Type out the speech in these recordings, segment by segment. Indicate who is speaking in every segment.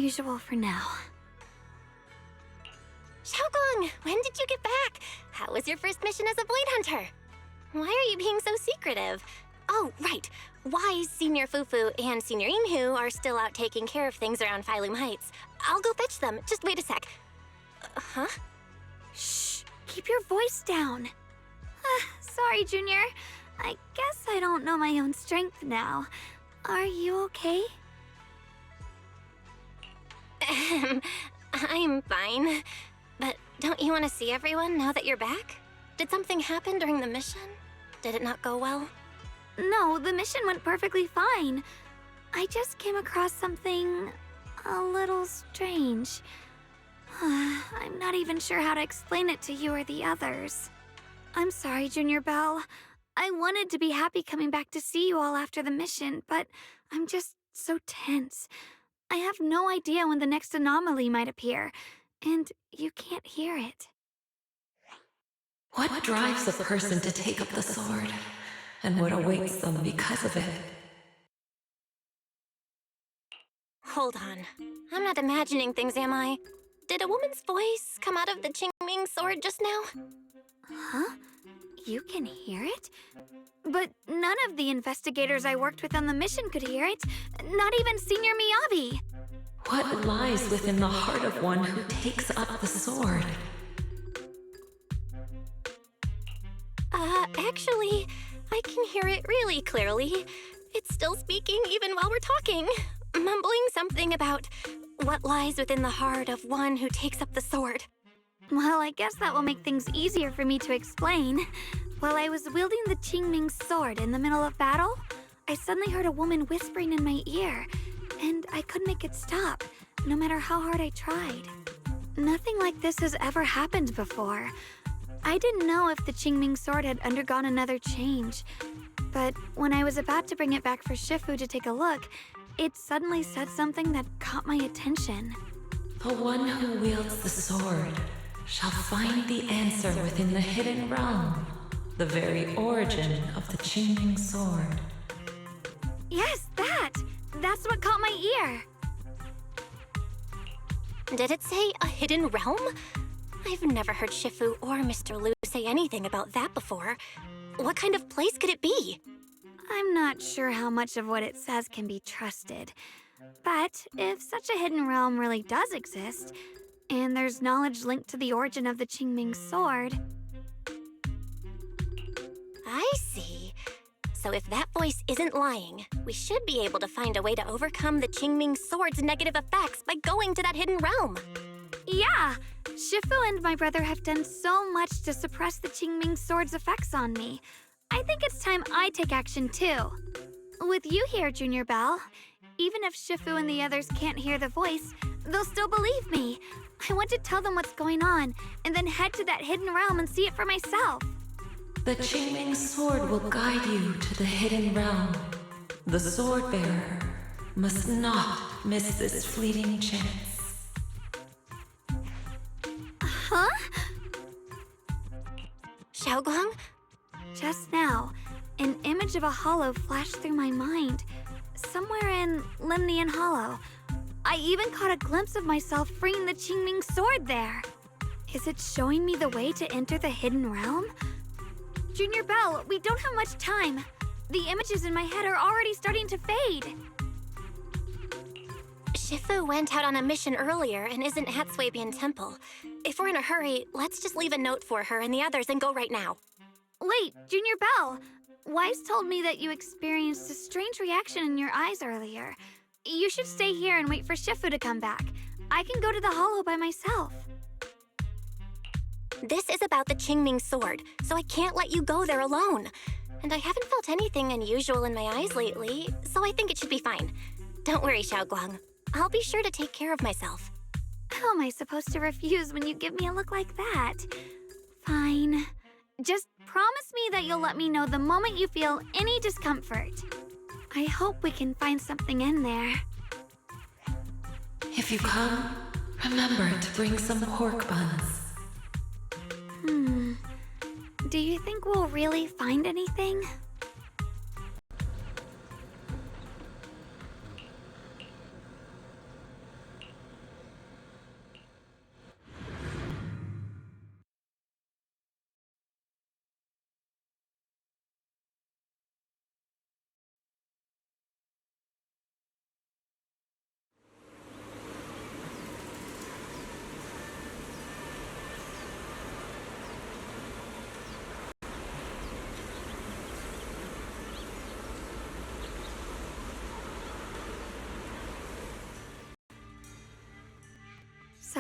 Speaker 1: usual for now.
Speaker 2: Xiaoguang, when did you get back? How was your first mission as a blade hunter? Why are you being so secretive? Oh, right. Wise Senior Fufu and Senior Inhu are still out taking care of things around Phylum Heights. I'll go fetch them. Just wait a sec. Huh?
Speaker 1: Shh! Keep your voice down. Sorry, Junior. I guess I don't know my own strength now. Are you okay?
Speaker 2: I'm fine. But don't you want to see everyone now that you're back? Did something happen during the mission? Did it not go well?
Speaker 1: No, the mission went perfectly fine. I just came across something a little strange. I'm not even sure how to explain it to you or the others. I'm sorry, Junior Belle. I wanted to be happy coming back to see you all after the mission, but I'm just so tense. I have no idea when the next anomaly might appear, and you can't hear it.
Speaker 3: What drives a person to take up the sword? And what awaits them because of it?
Speaker 2: Hold on. I'm not imagining things, am I? Did a woman's voice come out of the Qingming sword just now?
Speaker 1: Huh? You can hear it? But none of the investigators I worked with on the mission could hear it. Not even Senior Miyabi.
Speaker 3: What lies within the heart of one who takes up the sword?
Speaker 2: Actually, I can hear it really clearly. It's still speaking even while we're talking, mumbling something about what lies within the heart of one who takes up the sword.
Speaker 1: Well, I guess that will make things easier for me to explain. While I was wielding the Qingming sword in the middle of battle, I suddenly heard a woman whispering in my ear, and I couldn't make it stop, no matter how hard I tried. Nothing like this has ever happened before. I didn't know if the Qingming sword had undergone another change, but when I was about to bring it back for Shifu to take a look, it suddenly said something that caught my attention.
Speaker 3: The one who wields the sword shall find the answer within the hidden realm, the very origin of the Qingming sword.
Speaker 1: Yes, that's what caught my ear.
Speaker 2: Did it say a hidden realm? I've never heard Shifu or Mr. Liu say anything about that before. What kind of place could it be?
Speaker 1: I'm not sure how much of what it says can be trusted. But if such a hidden realm really does exist, and there's knowledge linked to the origin of the Qingming sword...
Speaker 2: I see. So if that voice isn't lying, we should be able to find a way to overcome the Qingming sword's negative effects by going to that hidden realm.
Speaker 1: Yeah! Shifu and my brother have done so much to suppress the Qingming sword's effects on me. I think it's time I take action too. With you here, Junior Belle, even if Shifu and the others can't hear the voice, they'll still believe me. I want to tell them what's going on, and then head to that hidden realm and see it for myself.
Speaker 3: The Qingming sword will guide you to the hidden realm. The sword bearer must not miss this fleeting chance.
Speaker 1: Huh?
Speaker 2: Xiaoguang?
Speaker 1: Just now, an image of a hollow flashed through my mind. Somewhere in Limnian Hollow. I even caught a glimpse of myself freeing the Qingming sword there. Is it showing me the way to enter the hidden realm? Junior Belle, we don't have much time. The images in my head are already starting to fade.
Speaker 2: Shifu went out on a mission earlier and isn't at Swabian Temple. If we're in a hurry, let's just leave a note for her and the others and go right now.
Speaker 1: Wait, Junior Belle! Wise told me that you experienced a strange reaction in your eyes earlier. You should stay here and wait for Shifu to come back. I can go to the hollow by myself.
Speaker 2: This is about the Qingming sword, so I can't let you go there alone. And I haven't felt anything unusual in my eyes lately, so I think it should be fine. Don't worry, Xiaoguang. I'll be sure to take care of myself.
Speaker 1: How am I supposed to refuse when you give me a look like that? Fine. Just promise me that you'll let me know the moment you feel any discomfort. I hope we can find something in there.
Speaker 3: If you come, remember to bring some pork buns.
Speaker 1: Do you think we'll really find anything?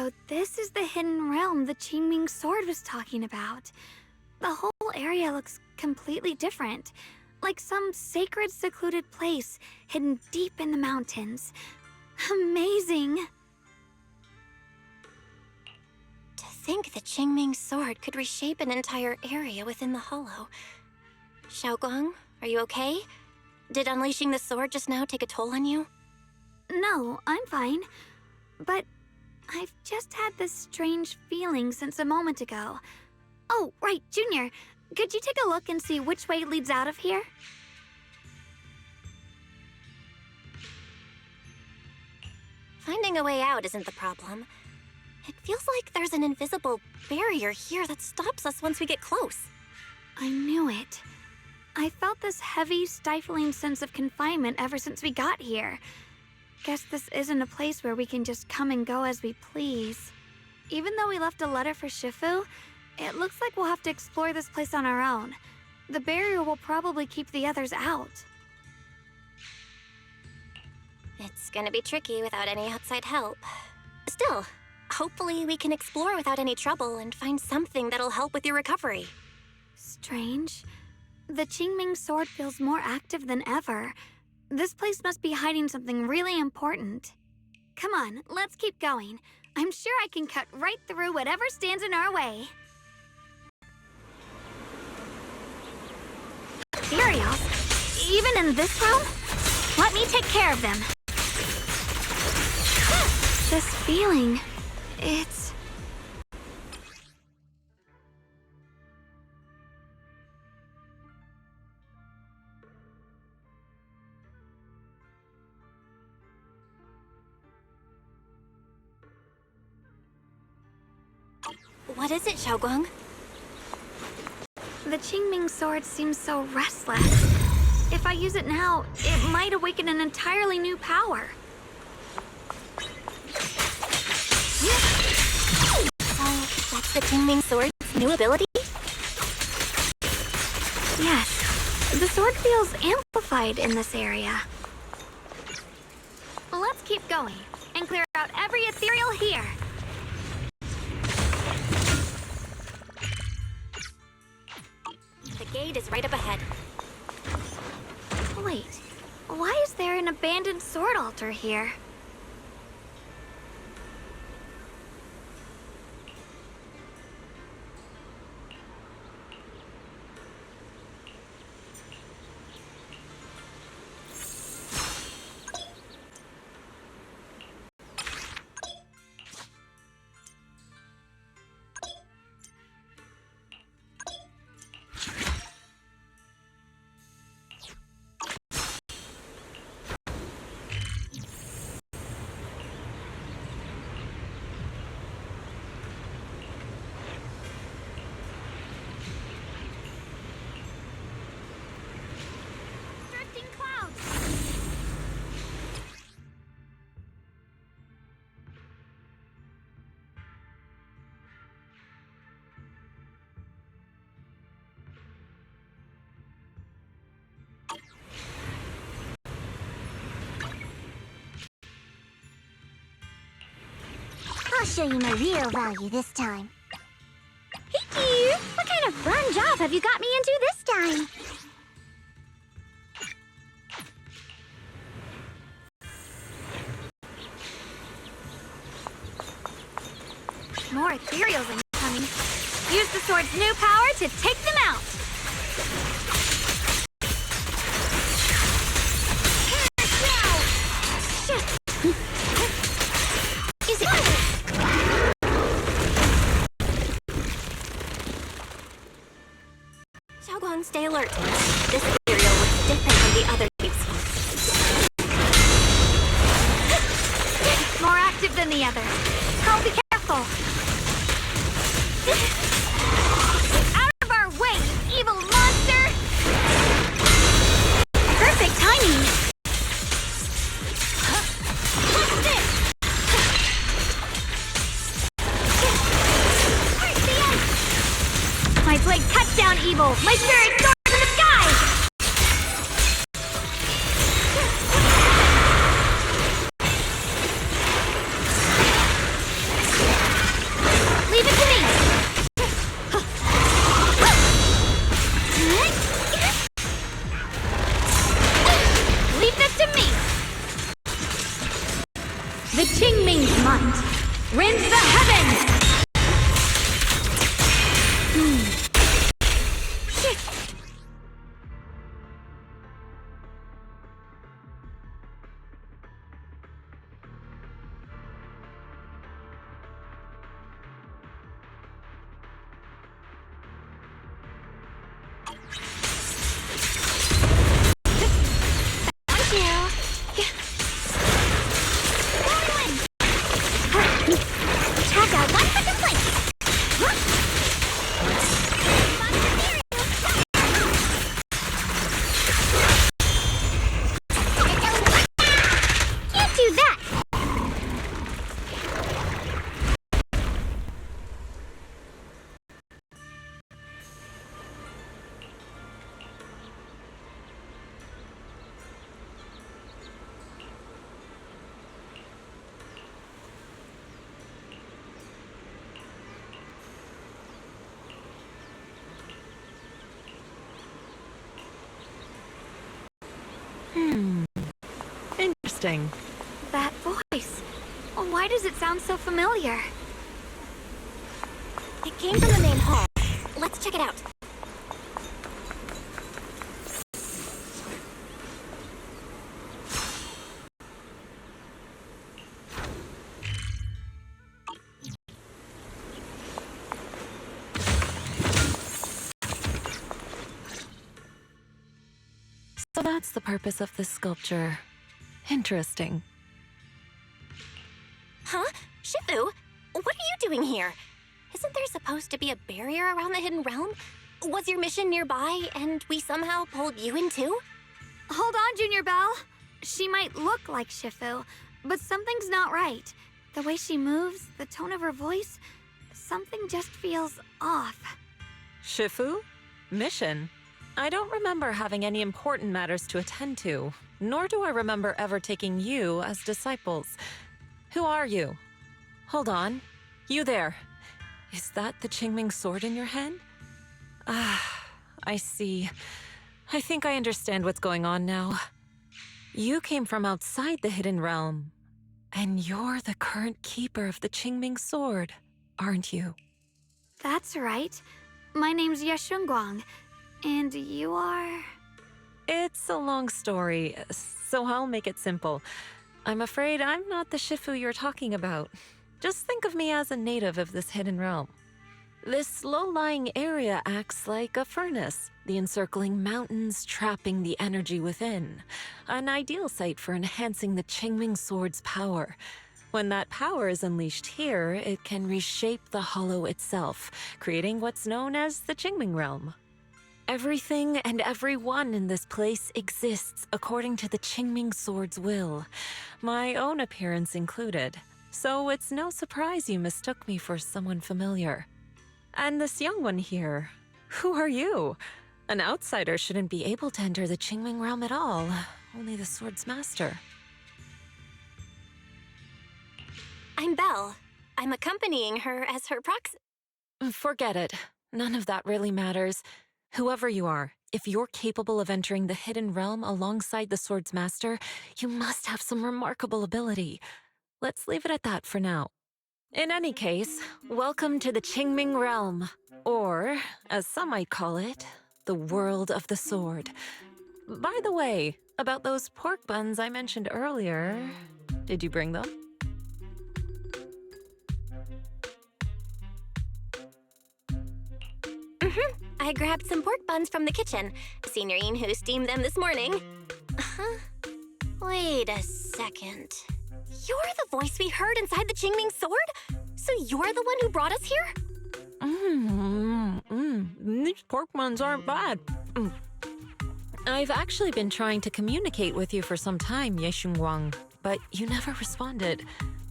Speaker 1: So this is the hidden realm the Qingming sword was talking about. The whole area looks completely different, like some sacred, secluded place hidden deep in the mountains. Amazing!
Speaker 2: To think the Qingming sword could reshape an entire area within the hollow. Xiaoguang, are you okay? Did unleashing the sword just now take a toll on you?
Speaker 1: No, I'm fine. But I've just had this strange feeling since a moment ago. Oh, right, Junior. Could you take a look and see which way leads out of here?
Speaker 2: Finding a way out isn't the problem. It feels like there's an invisible barrier here that stops us once we get close.
Speaker 1: I knew it. I felt this heavy, stifling sense of confinement ever since we got here. Guess this isn't a place where we can just come and go as we please. Even though we left a letter for Shifu, it looks like we'll have to explore this place on our own. The barrier will probably keep the others out.
Speaker 2: It's gonna be tricky without any outside help. Still, hopefully we can explore without any trouble and find something that'll help with your recovery.
Speaker 1: Strange. The Qingming sword feels more active than ever. This place must be hiding something really important. Come on, let's keep going. I'm sure I can cut right through whatever stands in our way. Ethereals? Even in this room? Let me take care of them. This feeling, it's...
Speaker 2: What is it, Xiaoguang?
Speaker 1: The Qingming sword seems so restless. If I use it now, it might awaken an entirely new power.
Speaker 2: So, that's the Qingming sword's new ability?
Speaker 1: Yes, the sword feels amplified in this area. Let's keep going and clear out every ethereal here.
Speaker 2: The gate is right up ahead.
Speaker 1: Wait, why is there an abandoned sword altar here? Drifting clouds!
Speaker 4: I'll show you my real value this time. Hey, dear! What kind of fun job have you got me into this time?
Speaker 1: More ethereals incoming. Use the sword's new power to take them out.
Speaker 4: Is it...
Speaker 2: Xiaoguang, stay alert. This ethereal looks different from the other we've seen.
Speaker 1: More active than the others. Oh, be careful. Out of our way, you evil monster! Perfect timing. What's this? Where's the end? My blade cuts down evil. My spirit soars in the sky.
Speaker 5: mind. Rend the heavens!
Speaker 3: Interesting.
Speaker 1: That voice. Why does it sound so familiar?
Speaker 2: It came from the main hall. Let's check it out.
Speaker 3: So that's the purpose of this sculpture. Interesting.
Speaker 2: Huh? Shifu? What are you doing here? Isn't there supposed to be a barrier around the hidden realm? Was your mission nearby and we somehow pulled you in too?
Speaker 1: Hold on, Junior Belle. She might look like Shifu, but something's not right. The way she moves, the tone of her voice, something just feels off.
Speaker 3: Shifu? Mission? I don't remember having any important matters to attend to, nor do I remember ever taking you as disciples. Who are you? Hold on. You there. Is that the Qingming sword in your hand? Ah, I see. I think I understand what's going on now. You came from outside the hidden realm, and you're the current keeper of the Qingming sword, aren't you?
Speaker 1: That's right. My name's Yashunguang, and you are...
Speaker 3: It's a long story, so I'll make it simple. I'm afraid I'm not the Shifu you're talking about. Just think of me as a native of this hidden realm. This low-lying area acts like a furnace, the encircling mountains trapping the energy within. An ideal site for enhancing the Qingming sword's power. When that power is unleashed here, it can reshape the hollow itself, creating what's known as the Qingming realm. Everything and everyone in this place exists according to the Qingming sword's will, my own appearance included. So it's no surprise you mistook me for someone familiar. And this young one here, who are you? An outsider shouldn't be able to enter the Qingming realm at all, only the sword's master.
Speaker 2: I'm Belle. I'm accompanying her as her proxy.
Speaker 3: Forget it. None of that really matters. Whoever you are, if you're capable of entering the hidden realm alongside the sword's master, you must have some remarkable ability. Let's leave it at that for now. In any case, welcome to the Qingming realm, or, as some might call it, the world of the sword. By the way, about those pork buns I mentioned earlier, did you bring them?
Speaker 2: I grabbed some pork buns from the kitchen. Senior Inhu steamed them this morning. Wait a second. You're the voice we heard inside the Qingming sword? So you're the one who brought us here?
Speaker 3: These pork buns aren't bad. I've actually been trying to communicate with you for some time, Yeshunguang, but you never responded.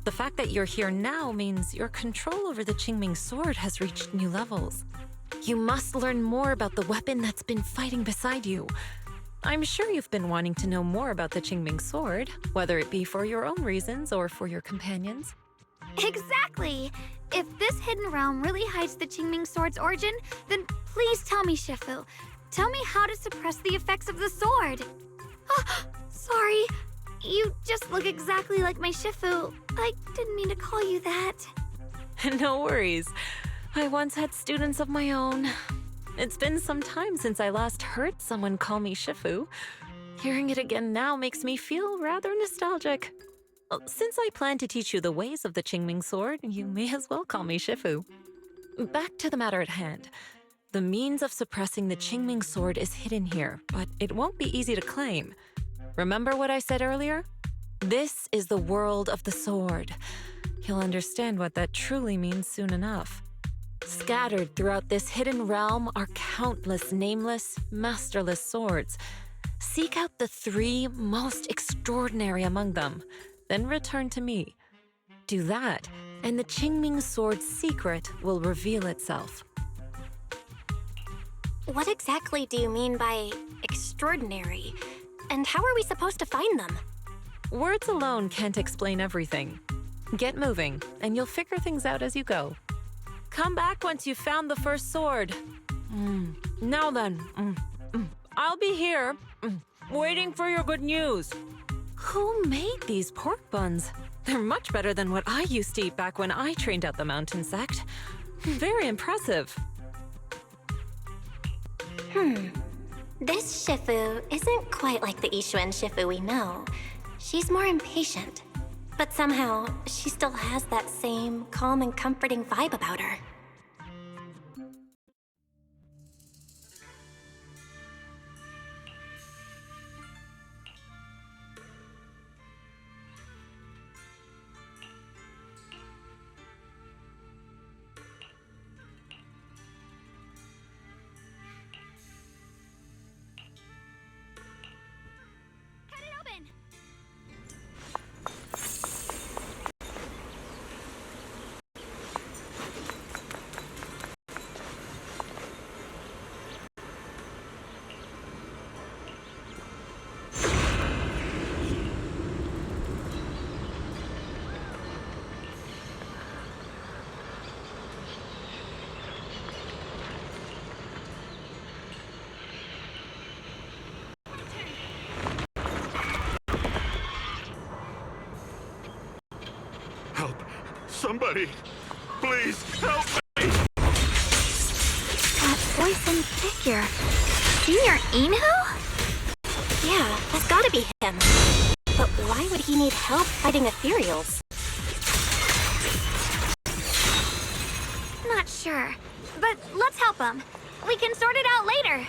Speaker 3: The fact that you're here now means your control over the Qingming sword has reached new levels. You must learn more about the weapon that's been fighting beside you. I'm sure you've been wanting to know more about the Qingming sword, whether it be for your own reasons or for your companions.
Speaker 1: Exactly! If this hidden realm really hides the Qingming sword's origin, then please tell me, Shifu. Tell me how to suppress the effects of the sword. Oh, sorry. You just look exactly like my Shifu. I didn't mean to call you that.
Speaker 3: No worries. I once had students of my own. It's been some time since I last heard someone call me Shifu. Hearing it again now makes me feel rather nostalgic. Well, since I plan to teach you the ways of the Qingming sword, you may as well call me Shifu. Back to the matter at hand. The means of suppressing the Qingming sword is hidden here, but it won't be easy to claim. Remember what I said earlier? This is the world of the sword. You'll understand what that truly means soon enough. Scattered throughout this hidden realm are countless nameless, masterless swords. Seek out the 3 most extraordinary among them, then return to me. Do that, and the Qingming sword's secret will reveal itself.
Speaker 2: What exactly do you mean by extraordinary? And how are we supposed to find them?
Speaker 3: Words alone can't explain everything. Get moving, and you'll figure things out as you go. Come back once you've found the first sword. Now then, I'll be here, waiting for your good news. Who made these pork buns? They're much better than what I used to eat back when I trained at the mountain sect. Very impressive.
Speaker 2: This Shifu isn't quite like the Ishuan Shifu we know. She's more impatient. But somehow, she still has that same calm and comforting vibe about her.
Speaker 1: Cut it open!
Speaker 6: Help! Somebody! Please, help me!
Speaker 1: That voice and figure. Senior Inhu?
Speaker 2: Yeah, that's gotta be him. But why would he need help fighting ethereals?
Speaker 1: Not sure. But let's help him. We can sort it out later.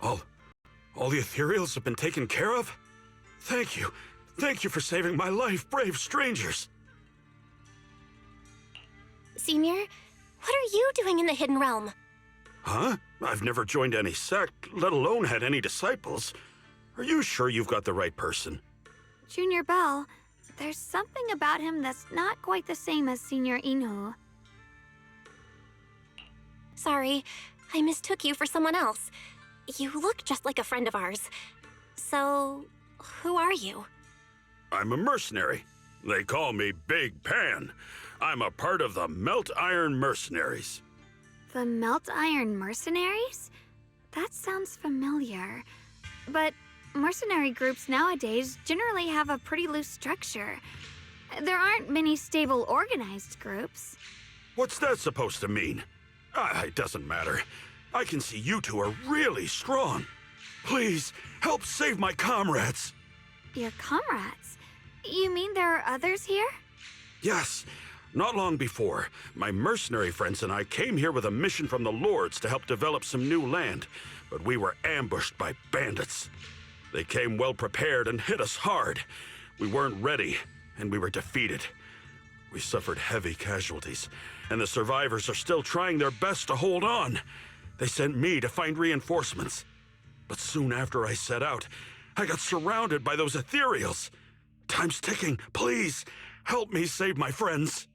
Speaker 6: All the ethereals have been taken care of? Thank you. Thank you for saving my life, brave strangers.
Speaker 2: Senior, what are you doing in the Hidden Realm?
Speaker 6: Huh? I've never joined any sect, let alone had any disciples. Are you sure you've got the right person?
Speaker 1: Junior Bell, there's something about him that's not quite the same as Senior Inhu.
Speaker 2: Sorry, I mistook you for someone else. You look just like a friend of ours. So, who are you?
Speaker 6: I'm a mercenary. They call me Big Pan. I'm a part of the Melt Iron Mercenaries.
Speaker 1: The Melt Iron Mercenaries? That sounds familiar. But mercenary groups nowadays generally have a pretty loose structure. There aren't many stable organized groups.
Speaker 6: What's that supposed to mean? It doesn't matter. I can see you two are really strong. Please, help save my comrades.
Speaker 1: Your comrades? You mean there are others here?
Speaker 6: Yes. Not long before, my mercenary friends and I came here with a mission from the Lords to help develop some new land, but we were ambushed by bandits. They came well prepared and hit us hard. We weren't ready, and we were defeated. We suffered heavy casualties, and the survivors are still trying their best to hold on. They sent me to find reinforcements. But soon after I set out, I got surrounded by those ethereals. Time's ticking. Please, help me save my friends.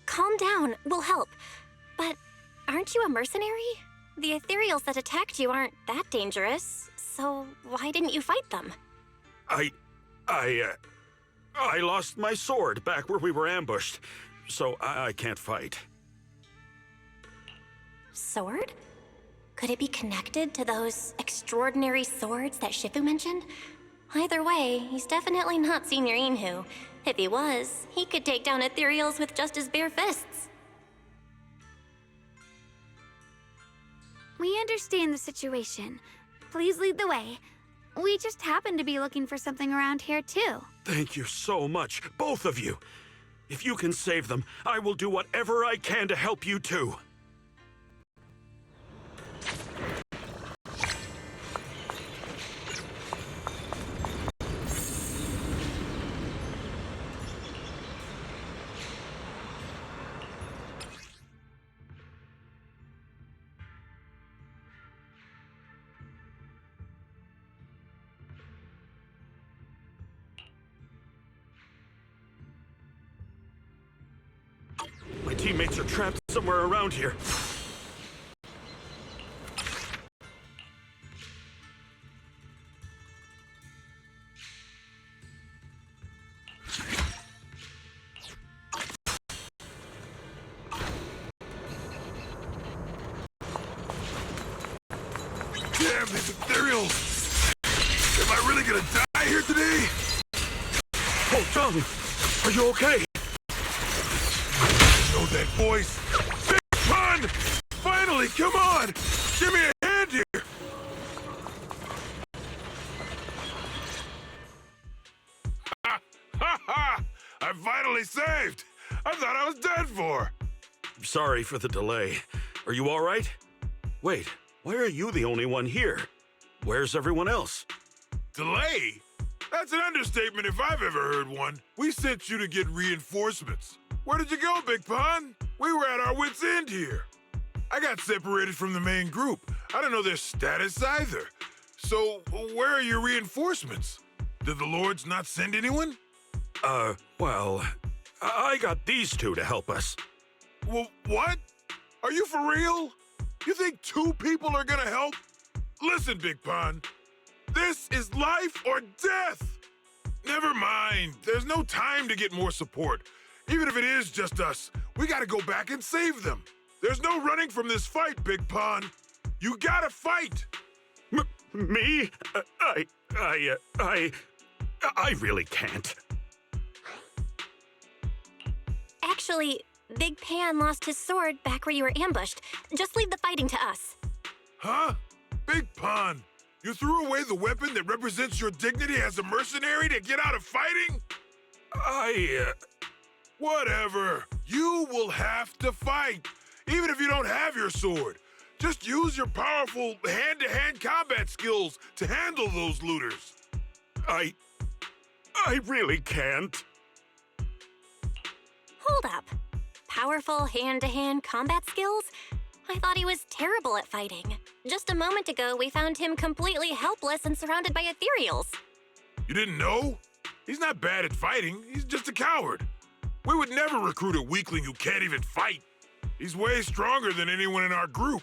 Speaker 2: Calm down, we'll help. But aren't you a mercenary? The ethereals that attacked you aren't that dangerous, so why didn't you fight them?
Speaker 6: I lost my sword back where we were ambushed, so I can't fight.
Speaker 2: Sword? Could it be connected to those extraordinary swords that Shifu mentioned? Either way, he's definitely not Senior Inhu. If he was, he could take down ethereals with just his bare fists.
Speaker 1: We understand the situation. Please lead the way. We just happen to be looking for something around here, too.
Speaker 6: Thank you so much, both of you. If you can save them, I will do whatever I can to help you too. My teammates are trapped somewhere around here.
Speaker 7: Damn, these ethereals! Am I really gonna die here today?
Speaker 6: Oh, Tom, are you okay?
Speaker 7: Know that voice? Big Pun! Finally, come on! Give me a hand here! Ha! Ha ha! I'm finally saved! I thought I was dead for!
Speaker 6: Sorry for the delay. Are you all right? Wait, why are you the only one here? Where's everyone else?
Speaker 7: Delay? That's an understatement if I've ever heard one. We sent you to get reinforcements. Where did you go, Big Pun? We were at our wits' end here. I got separated from the main group. I don't know their status either. So, where are your reinforcements? Did the Lords not send anyone?
Speaker 6: Well, I got these two to help us.
Speaker 7: Well, what? Are you for real? You think 2 people are gonna help? Listen, Big Pun. This is life or death. Never mind. There's no time to get more support. Even if it is just us, we gotta go back and save them. There's no running from this fight, Big Pun. You gotta fight.
Speaker 6: Me? I really can't.
Speaker 2: Actually, Big Pan lost his sword back where you were ambushed. Just leave the fighting to us.
Speaker 7: Huh? Big Pun, you threw away the weapon that represents your dignity as a mercenary to get out of fighting? Whatever. You will have to fight, even if you don't have your sword. Just use your powerful hand-to-hand combat skills to handle those looters.
Speaker 6: I really can't.
Speaker 2: Hold up. Powerful hand-to-hand combat skills? I thought he was terrible at fighting. Just a moment ago, we found him completely helpless and surrounded by ethereals.
Speaker 7: You didn't know? He's not bad at fighting. He's just a coward. We would never recruit a weakling who can't even fight. He's way stronger than anyone in our group.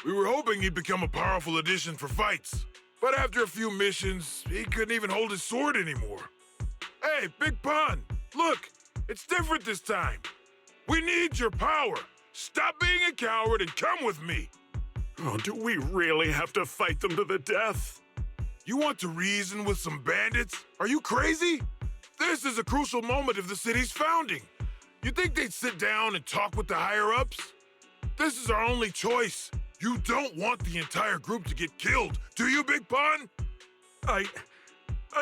Speaker 7: We were hoping he'd become a powerful addition for fights. But after a few missions, he couldn't even hold his sword anymore. Hey, Big Pun, look, it's different this time. We need your power. Stop being a coward and come with me.
Speaker 6: Oh, do we really have to fight them to the death?
Speaker 7: You want to reason with some bandits? Are you crazy? This is a crucial moment of the city's founding. You think they'd sit down and talk with the higher-ups? This is our only choice. You don't want the entire group to get killed, do you, Big Pun?
Speaker 6: I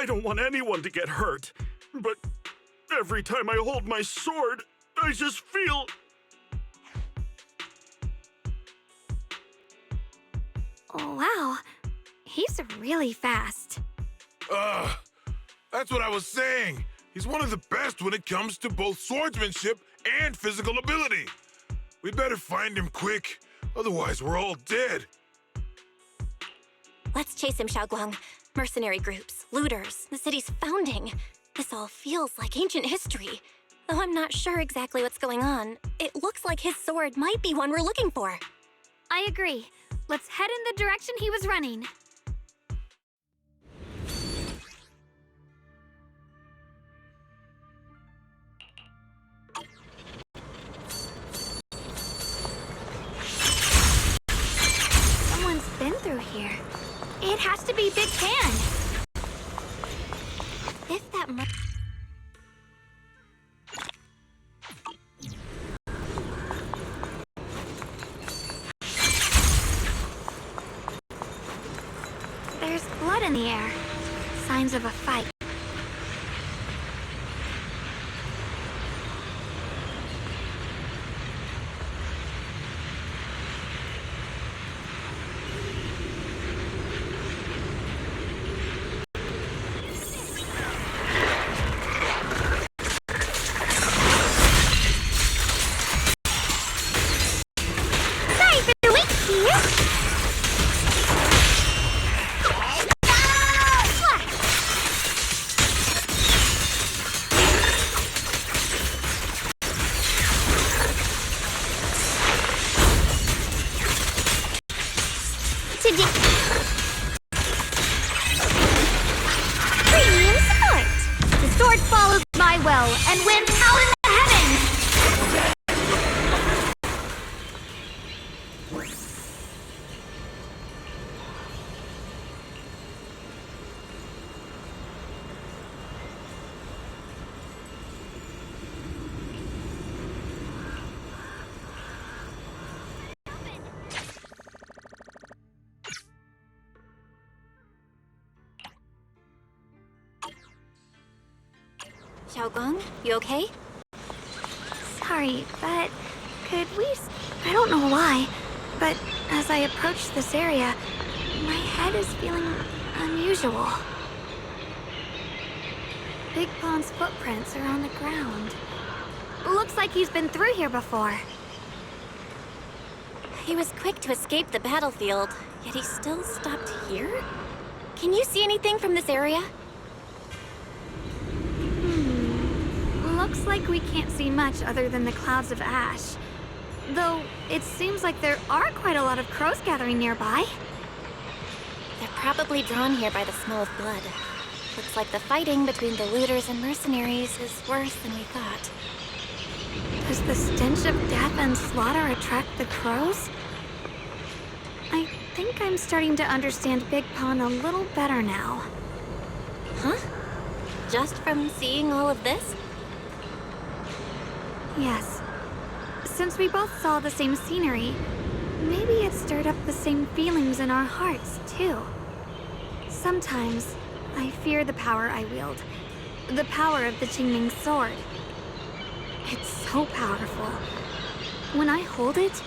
Speaker 6: don't want anyone to get hurt, but every time I hold my sword, I just feel...
Speaker 1: Oh, wow. He's really fast.
Speaker 7: That's what I was saying. He's one of the best when it comes to both swordsmanship and physical ability. We'd better find him quick, otherwise we're all dead.
Speaker 2: Let's chase him, Xiaoguang. Mercenary groups, looters, the city's founding. This all feels like ancient history. Though I'm not sure exactly what's going on, it looks like his sword might be one we're looking for.
Speaker 1: I agree. Let's head in the direction he was running. Someone's been through here. It has to be Big Pan. There's blood in the air. Signs of a fight.
Speaker 4: Sorry for the wait, dear. Today. Premium support.
Speaker 1: The sword follows my will and wins out in the heavens!
Speaker 2: Xiaogong, you okay?
Speaker 1: Sorry, but could we... I don't know why, but as I approach this area, my head is feeling unusual. Big Pond's footprints are on the ground. Looks like he's been through here before.
Speaker 2: He was quick to escape the battlefield, yet he still stopped here? Can you see anything from this area?
Speaker 1: Looks like we can't see much other than the clouds of ash. Though, it seems like there are quite a lot of crows gathering nearby.
Speaker 2: They're probably drawn here by the smell of blood. Looks like the fighting between the looters and mercenaries is worse than we thought.
Speaker 1: Does the stench of death and slaughter attract the crows? I think I'm starting to understand Big Pond a little better now.
Speaker 2: Huh? Just from seeing all of this?
Speaker 1: Yes. Since we both saw the same scenery, maybe it stirred up the same feelings in our hearts, too. Sometimes, I fear the power I wield. The power of the Qingming sword. It's so powerful. When I hold it,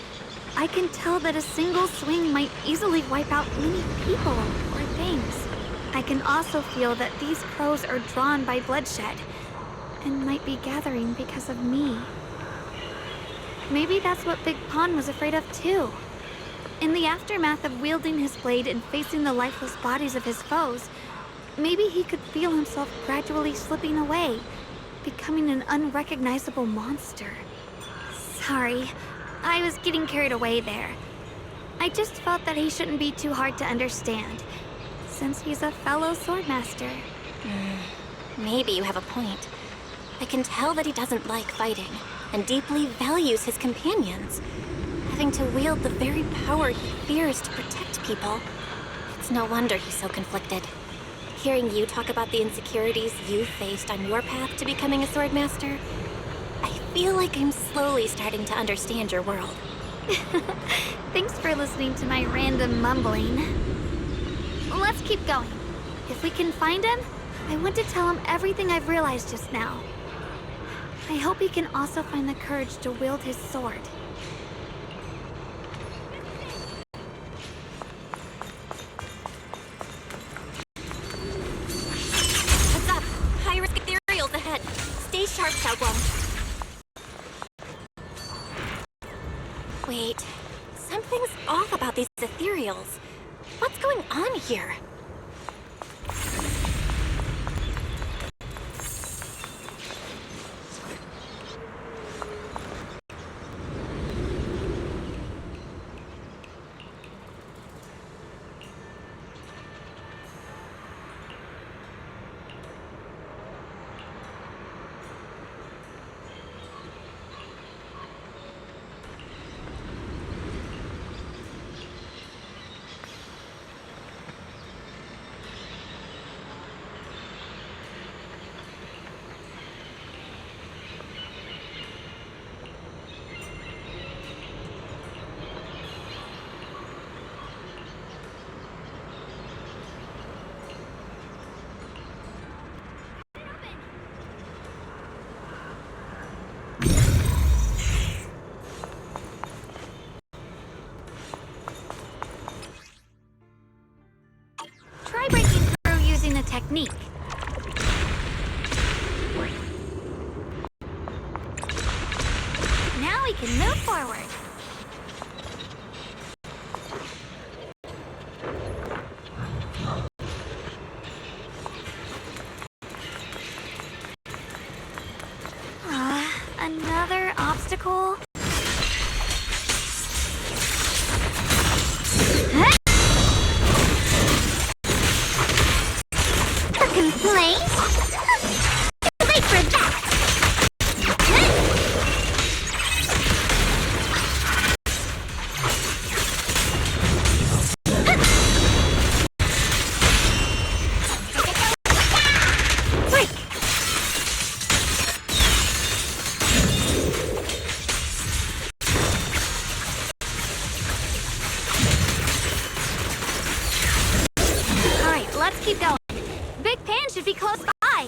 Speaker 1: I can tell that a single swing might easily wipe out many people or things. I can also feel that these crows are drawn by bloodshed, and might be gathering because of me. Maybe that's what Big Pond was afraid of too. In the aftermath of wielding his blade and facing the lifeless bodies of his foes, maybe he could feel himself gradually slipping away, becoming an unrecognizable monster. Sorry, I was getting carried away there. I just felt that he shouldn't be too hard to understand, since he's a fellow swordmaster.
Speaker 2: Maybe you have a point. I can tell that he doesn't like fighting, and deeply values his companions. Having to wield the very power he fears to protect people. It's no wonder he's so conflicted. Hearing you talk about the insecurities you faced on your path to becoming a swordmaster, I feel like I'm slowly starting to understand your world.
Speaker 1: Thanks for listening to my random mumbling. Let's keep going. If we can find him, I want to tell him everything I've realized just now. I hope he can also find the courage to wield his sword.
Speaker 2: What's up? High-risk ethereals ahead. Stay sharp, Xiaoguang. Wait, something's off about these ethereals. What's going on here?
Speaker 1: technique. Now we can move forward. Another obstacle?
Speaker 4: A complaint? Too late for that!
Speaker 1: Alright, let's keep going. Big Pan should be close by.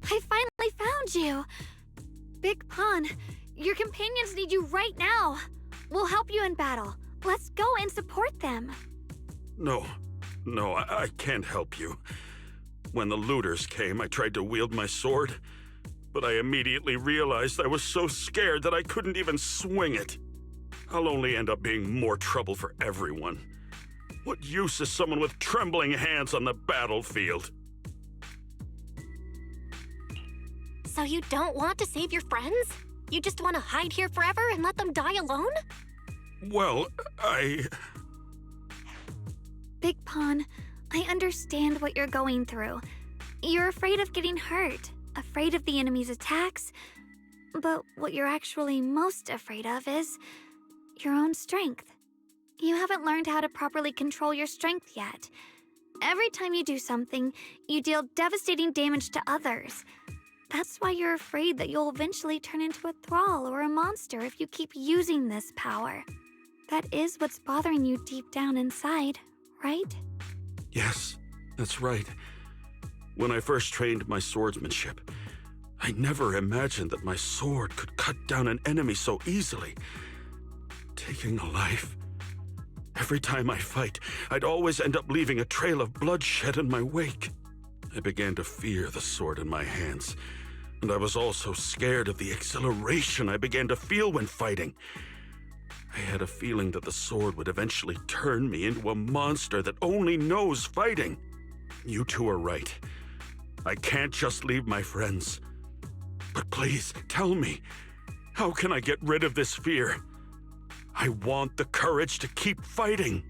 Speaker 1: I finally found you! Big Pun, your companions need you right now. We'll help you in battle. Let's go and support them.
Speaker 6: No, I can't help you. When the looters came, I tried to wield my sword, but I immediately realized I was so scared that I couldn't even swing it. I'll only end up being more trouble for everyone. What use is someone with trembling hands on the battlefield?
Speaker 2: So you don't want to save your friends? You just want to hide here forever and let them die alone?
Speaker 6: Well,
Speaker 1: Big Pun, I understand what you're going through. You're afraid of getting hurt, afraid of the enemy's attacks, but what you're actually most afraid of is your own strength. You haven't learned how to properly control your strength yet. Every time you do something, you deal devastating damage to others. That's why you're afraid that you'll eventually turn into a thrall or a monster if you keep using this power. That is what's bothering you deep down inside, right?
Speaker 6: yes, that's right. When I first trained my swordsmanship, I never imagined that my sword could cut down an enemy so easily. Taking a life Every time I fight, I'd always end up leaving a trail of bloodshed in my wake. I began to fear the sword in my hands, and I was also scared of the exhilaration I began to feel when fighting. I had a feeling that the sword would eventually turn me into a monster that only knows fighting. You two are right. I can't just leave my friends. But please, tell me, how can I get rid of this fear? I want the courage to keep fighting.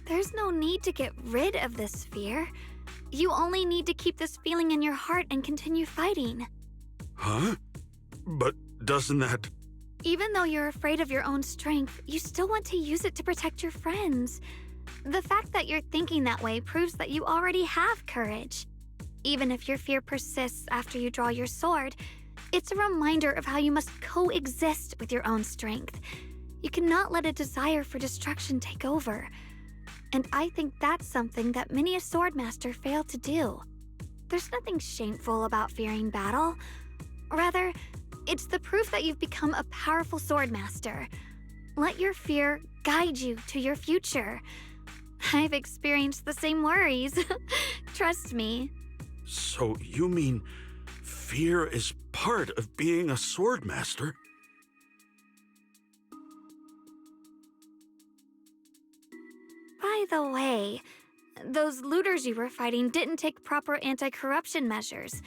Speaker 1: There's no need to get rid of this fear. You only need to keep this feeling in your heart and continue fighting.
Speaker 6: Huh? But doesn't that...
Speaker 1: Even though you're afraid of your own strength, you still want to use it to protect your friends. The fact that you're thinking that way proves that you already have courage. Even if your fear persists after you draw your sword, it's a reminder of how you must coexist with your own strength. You cannot let a desire for destruction take over. And I think that's something that many a swordmaster fail to do. There's nothing shameful about fearing battle. Rather, it's the proof that you've become a powerful swordmaster. Let your fear guide you to your future. I've experienced the same worries. Trust me.
Speaker 6: So you mean fear is part of being a swordmaster?
Speaker 1: By the way, those looters you were fighting didn't take proper anti-corruption measures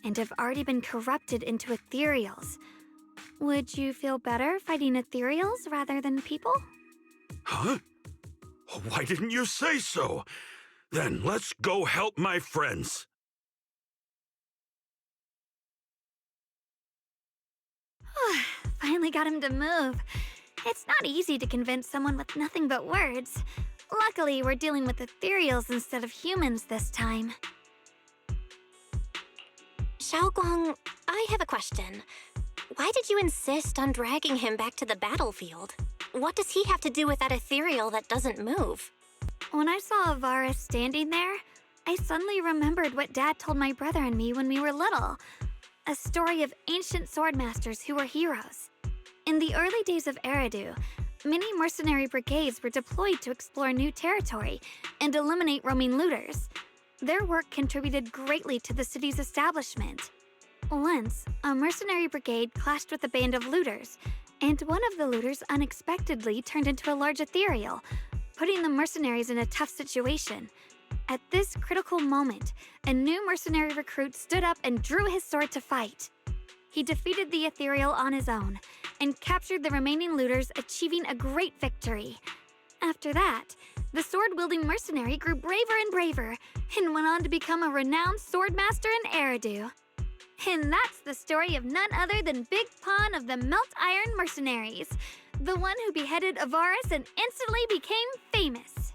Speaker 1: and have already been corrupted into ethereals. Would you feel better fighting ethereals rather than people?
Speaker 6: Huh? Why didn't you say so? Then let's go help my friends.
Speaker 1: Finally got him to move. It's not easy to convince someone with nothing but words. Luckily, we're dealing with ethereals instead of humans this time.
Speaker 2: Xiaoguang, I have a question. Why did you insist on dragging him back to the battlefield? What does he have to do with that ethereal that doesn't move?
Speaker 1: When I saw Avaris standing there, I suddenly remembered what Dad told my brother and me when we were little. A story of ancient swordmasters who were heroes. In the early days of Eridu, many mercenary brigades were deployed to explore new territory and eliminate roaming looters. Their work contributed greatly to the city's establishment. Once, a mercenary brigade clashed with a band of looters, and one of the looters unexpectedly turned into a large ethereal, putting the mercenaries in a tough situation. At this critical moment, a new mercenary recruit stood up and drew his sword to fight. He defeated the ethereal on his own and captured the remaining looters, achieving a great victory. After that, the sword-wielding mercenary grew braver and braver and went on to become a renowned swordmaster in Eridu. And that's the story of none other than Big Pawn of the Melt Iron Mercenaries, the one who beheaded Avaris and instantly became famous.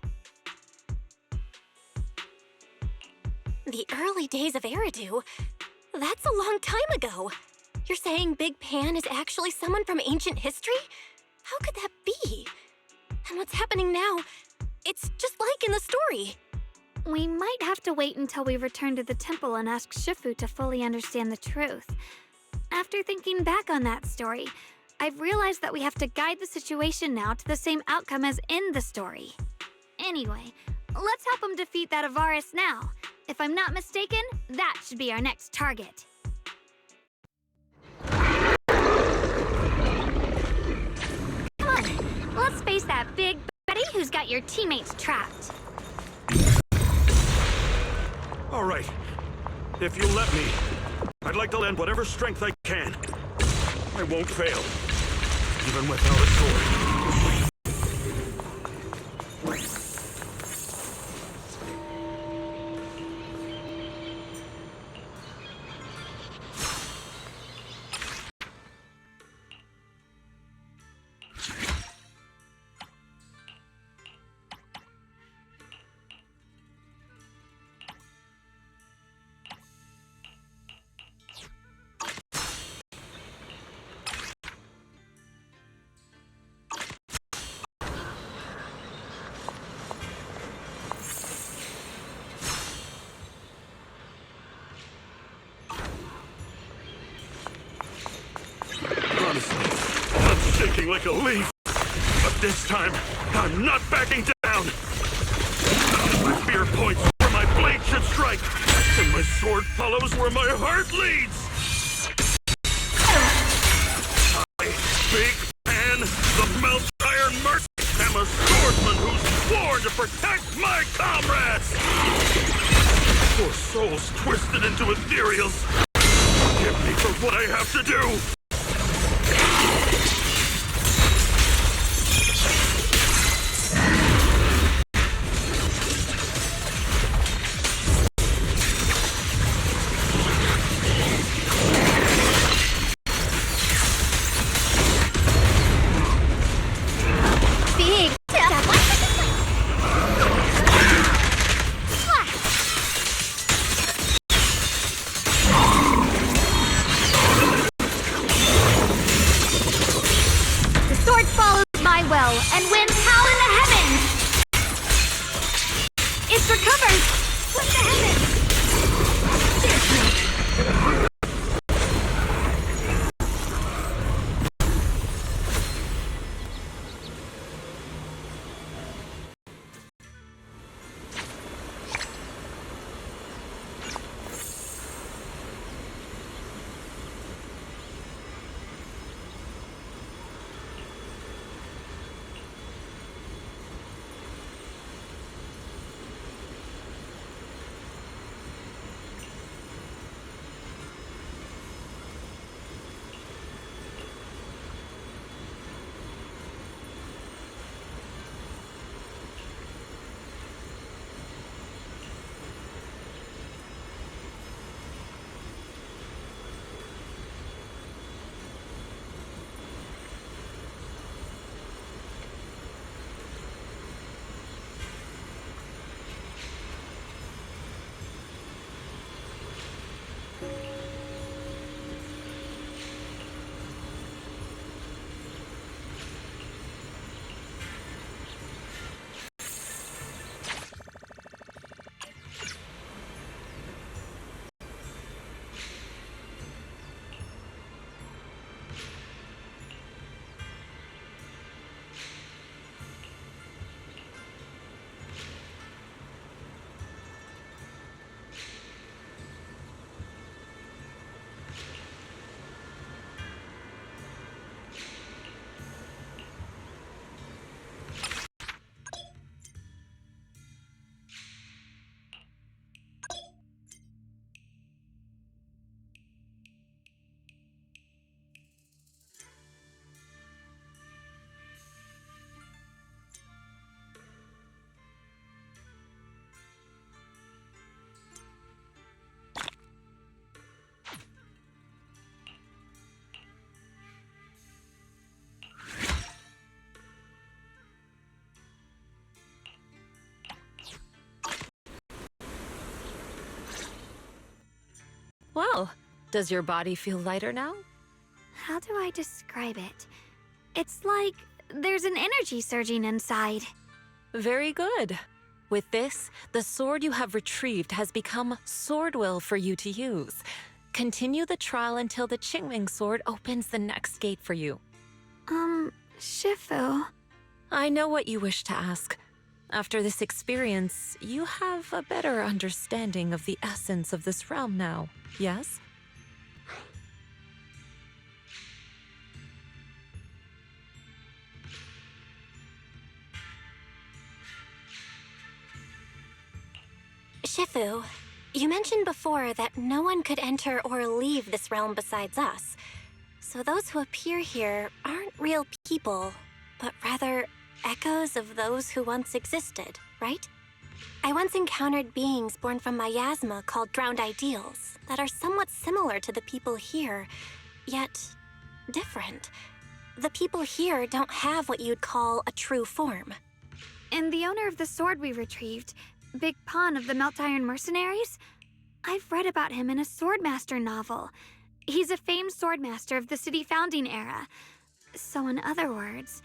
Speaker 2: The early days of Eridu? That's a long time ago. You're saying Big Pan is actually someone from ancient history? How could that be? And what's happening now? It's just like in the story.
Speaker 1: We might have to wait until we return to the temple and ask Shifu to fully understand the truth. After thinking back on that story, I've realized that we have to guide the situation now to the same outcome as in the story. Anyway, let's help him defeat that Avaris now. If I'm not mistaken, that should be our next target. Come on, let's face that big Betty who's got your teammates trapped.
Speaker 6: All right. If you'll let me, I'd like to lend whatever strength I can. I won't fail, even without a sword. Honestly, I'm shaking like a leaf. But this time, I'm not backing down. down. My spear points where my blade should strike, and my sword follows where my heart leads. I, Big Pan, the Melt Iron Merc, am a swordsman who's sworn to protect my comrades. Poor souls twisted into ethereals. Forgive me for what I have to do.
Speaker 2: Big step.
Speaker 1: The sword follows my will and wins Howl in the Heavens! It's recovered! With the heavens!
Speaker 3: Well, does your body feel lighter now?
Speaker 1: How do I describe it? It's like there's an energy surging inside.
Speaker 3: Very good. With this, the sword you have retrieved has become sword will for you to use. Continue the trial until the Qingming sword opens the next gate for you.
Speaker 1: Shifu.
Speaker 3: I know what you wish to ask. After this experience, you have a better understanding of the essence of this realm now, yes?
Speaker 2: Shifu, you mentioned before that no one could enter or leave this realm besides us. So those who appear here aren't real people, but rather echoes of those who once existed, right? I once encountered beings born from miasma called drowned ideals that are somewhat similar to the people here, yet different. The people here don't have what you'd call a true form.
Speaker 1: And the owner of the sword we retrieved, Big Pon of the Melt Iron Mercenaries? I've read about him in a Swordmaster novel. He's a famed swordmaster of the city founding era. So in other words,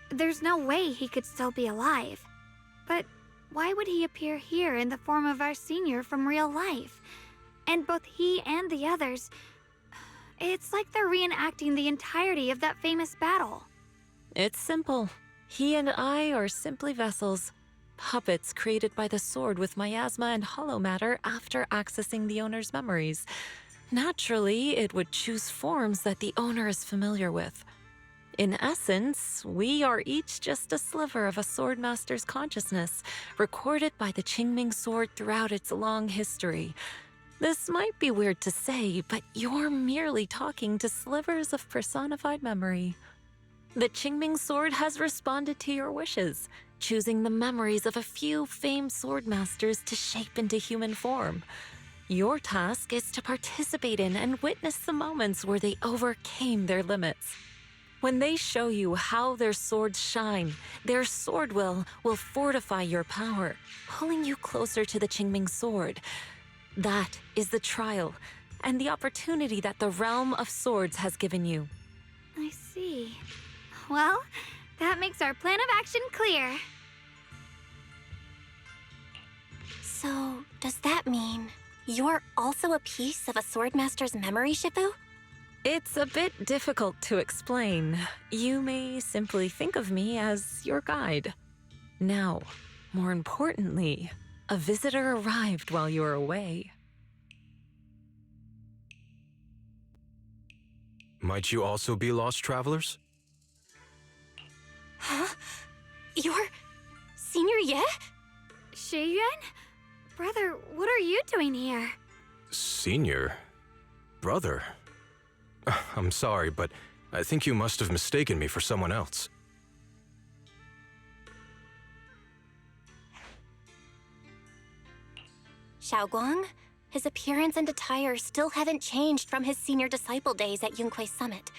Speaker 1: there's no way he could still be alive. But why would he appear here in the form of our senior from real life? And both he and the others, it's like they're reenacting the entirety of that famous battle.
Speaker 3: It's simple. He and I are simply vessels. puppets created by the sword with miasma and hollow matter after accessing the owner's memories. Naturally, it would choose forms that the owner is familiar with. In essence, we are each just a sliver of a swordmaster's consciousness, recorded by the Qingming sword throughout its long history. This might be weird to say, but you're merely talking to slivers of personified memory. The Qingming sword has responded to your wishes, choosing the memories of a few famed swordmasters to shape into human form. Your task is to participate in and witness the moments where they overcame their limits. When they show you how their swords shine, their sword will fortify your power, pulling you closer to the Qingming sword. That is the trial and the opportunity that the realm of swords has given you.
Speaker 1: I see. Well, that makes our plan of action clear.
Speaker 2: So, does that mean you're also a piece of a swordmaster's memory, Shifu?
Speaker 3: It's a bit difficult to explain. You may simply think of me as your guide. Now, more importantly, a visitor arrived while you were away.
Speaker 8: Might you also be lost travelers?
Speaker 2: Huh? You're Senior Ye?
Speaker 1: Shiyuan? Brother, what are you doing here?
Speaker 8: Senior? Brother? I'm sorry, but I think you must have mistaken me for someone else.
Speaker 2: Xiaoguang? His appearance and attire still haven't changed from his senior disciple days at Yunquei Summit.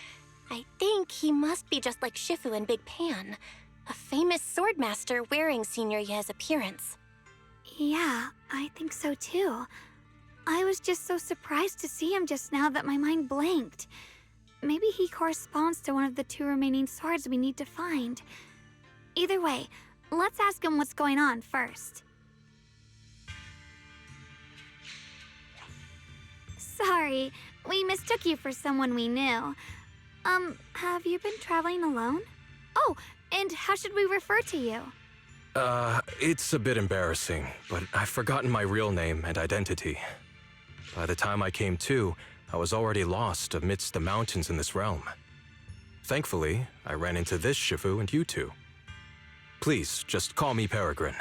Speaker 2: I think he must be just like Shifu and Big Pan, a famous swordmaster wearing Senior Ye's appearance.
Speaker 1: Yeah, I think so too. I was just so surprised to see him just now that my mind blanked. Maybe he corresponds to one of the 2 remaining swords we need to find. Either way, let's ask him what's going on first. Sorry, we mistook you for someone we knew. Have you been traveling alone? Oh, and how should we refer to you?
Speaker 8: It's a bit embarrassing, but I've forgotten my real name and identity. By the time I came to, I was already lost amidst the mountains in this realm. Thankfully, I ran into this Shifu and you two. Please, just call me Peregrine.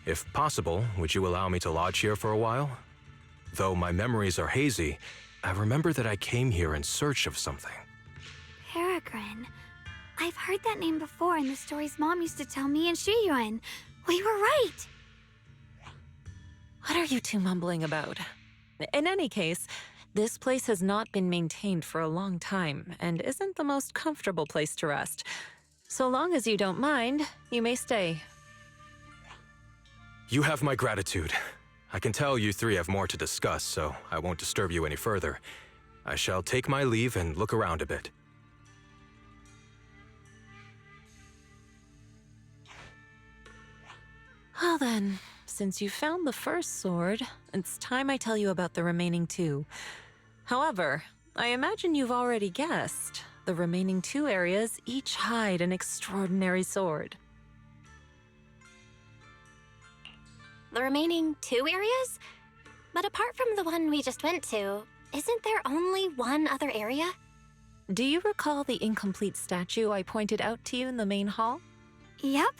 Speaker 8: If possible, would you allow me to lodge here for a while? Though my memories are hazy, I remember that I came here in search of something.
Speaker 1: Peregrine. I've heard that name before in the stories Mom used to tell me and Shiyuan. We were right!
Speaker 3: What are you two mumbling about? In any case, this place has not been maintained for a long time and isn't the most comfortable place to rest. So long as you don't mind, you may stay.
Speaker 8: You have my gratitude. I can tell you three have more to discuss, so I won't disturb you any further. I shall take my leave and look around a bit.
Speaker 3: Well then, since you found the first sword, it's time I tell you about the remaining 2. However, I imagine you've already guessed. The remaining 2 areas each hide an extraordinary sword.
Speaker 2: The remaining 2 areas? But apart from the one we just went to, isn't there only one other area?
Speaker 3: Do you recall the incomplete statue I pointed out to you in the main hall?
Speaker 1: Yep.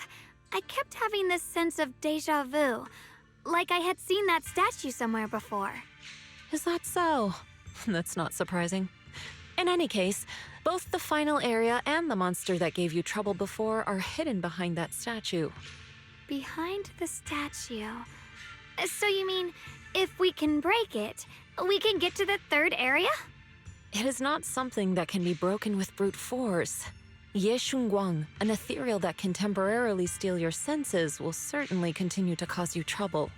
Speaker 1: I kept having this sense of déjà vu, like I had seen that statue somewhere before.
Speaker 3: Is that so? That's not surprising. In any case, both the final area and the monster that gave you trouble before are hidden behind that statue.
Speaker 1: Behind the statue. So you mean, if we can break it, we can get to the 3rd area?
Speaker 3: It is not something that can be broken with brute force. Ye Shunguang, an ethereal that can temporarily steal your senses, will certainly continue to cause you trouble.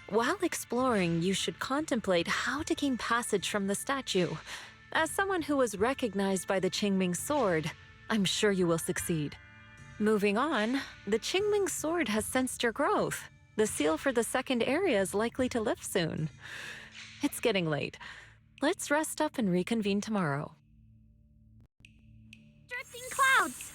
Speaker 3: While exploring, you should contemplate how to gain passage from the statue. As someone who was recognized by the Qingming sword, I'm sure you will succeed. Moving on, the Qingming sword has sensed your growth. The seal for the 2nd area is likely to lift soon. It's getting late. Let's rest up and reconvene tomorrow.
Speaker 1: Drifting clouds!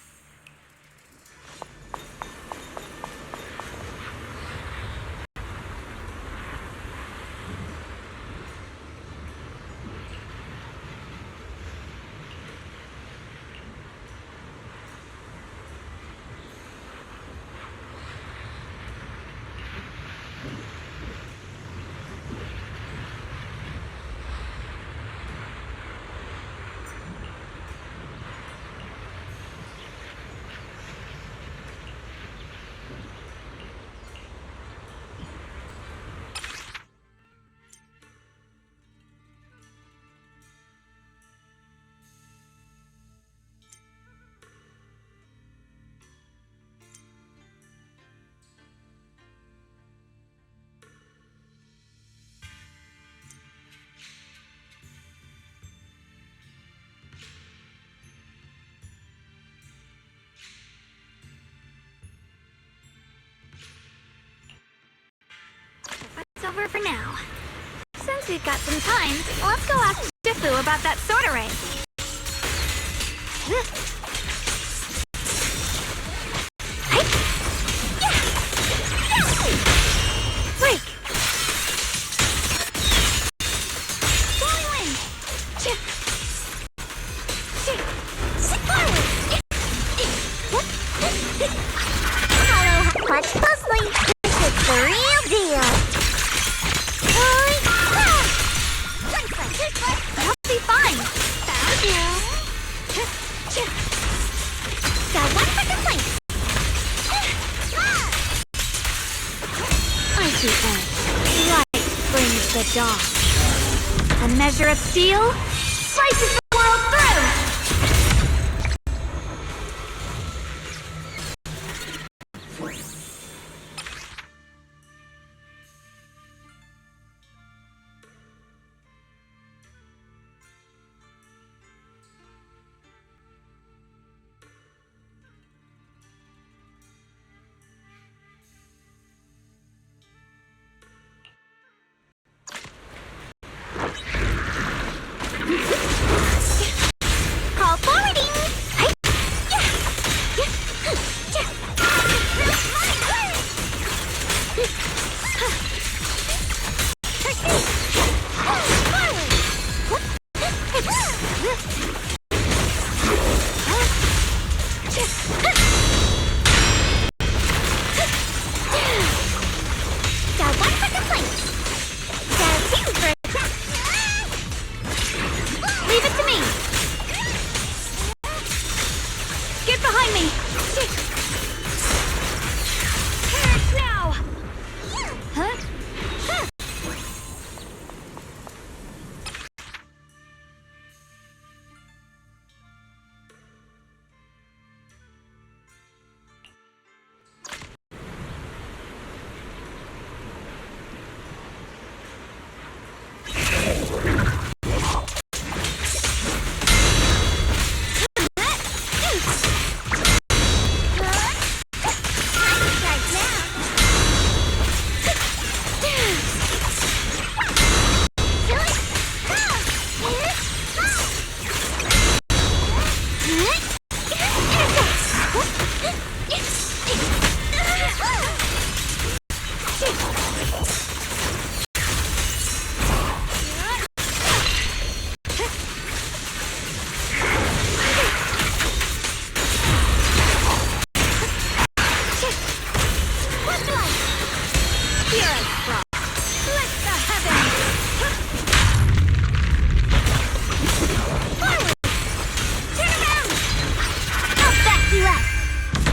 Speaker 1: over for now. Since we've got some time, let's go ask Shifu about that sword array. Break! Falling wind!
Speaker 4: Hello, watch closely. This is the real deal.
Speaker 1: I'll be fine.
Speaker 4: Found you. Got one for complaint.
Speaker 1: Icy edge. Light brings the dawn. A measure of steel slices the world through.
Speaker 4: Call forwarding. Got one for complaint. Got two for attack.
Speaker 1: Leave it to me. Get behind me. Perish now. Huh?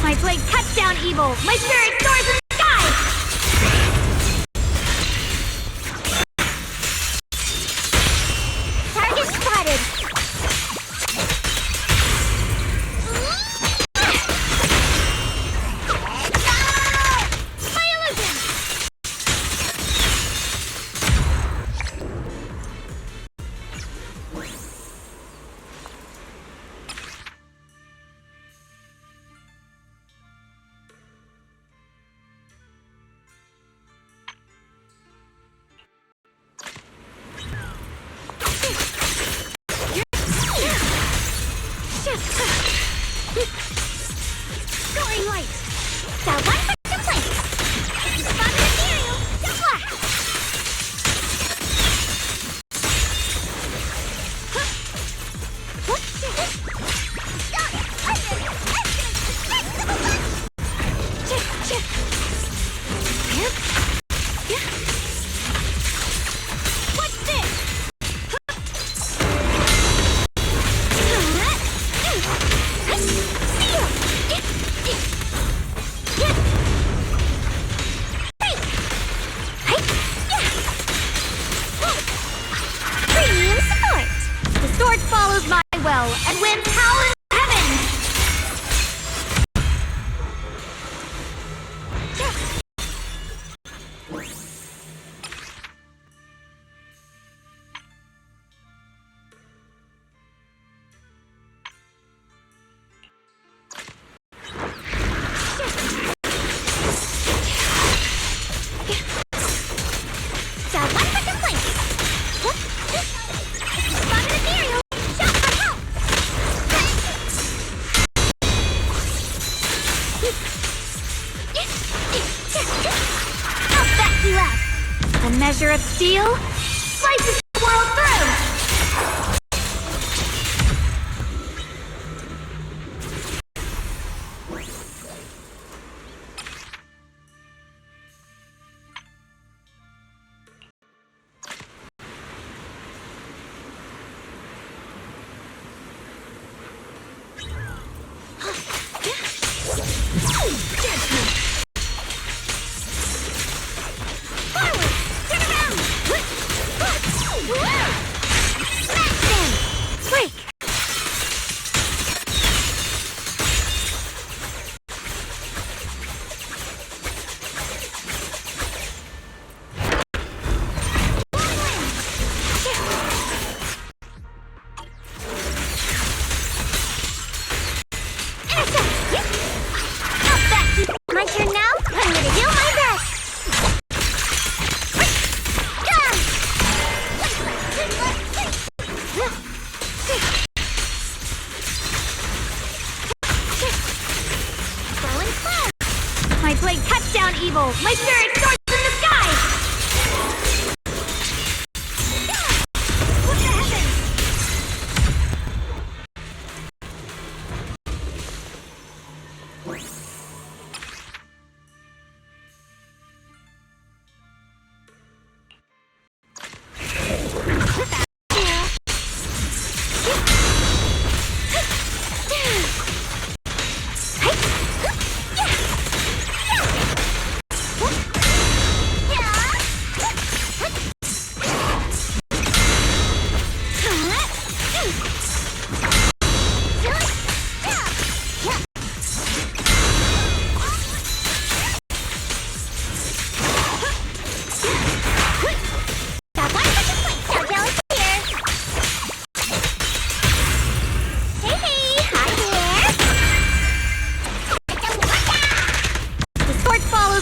Speaker 1: My blade cuts down evil. My spirit soars in the sky.
Speaker 4: Target spotted.
Speaker 1: My illusion.
Speaker 4: Going light. Got one for complaint. Spot material. Flash.
Speaker 1: What's this?
Speaker 4: Premium support.
Speaker 1: The sword follows my will and wins howl in heaven. measure of steel slices the world through!
Speaker 4: My turn now? I'm gonna do my best!
Speaker 1: My blade cuts down evil! My spirit soars in the sky!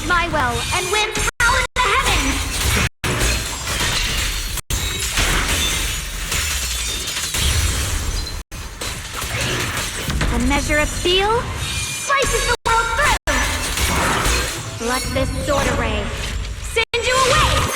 Speaker 1: My will and wins power in the heavens! A measure of steel slices the world through! Let this sword array send you away!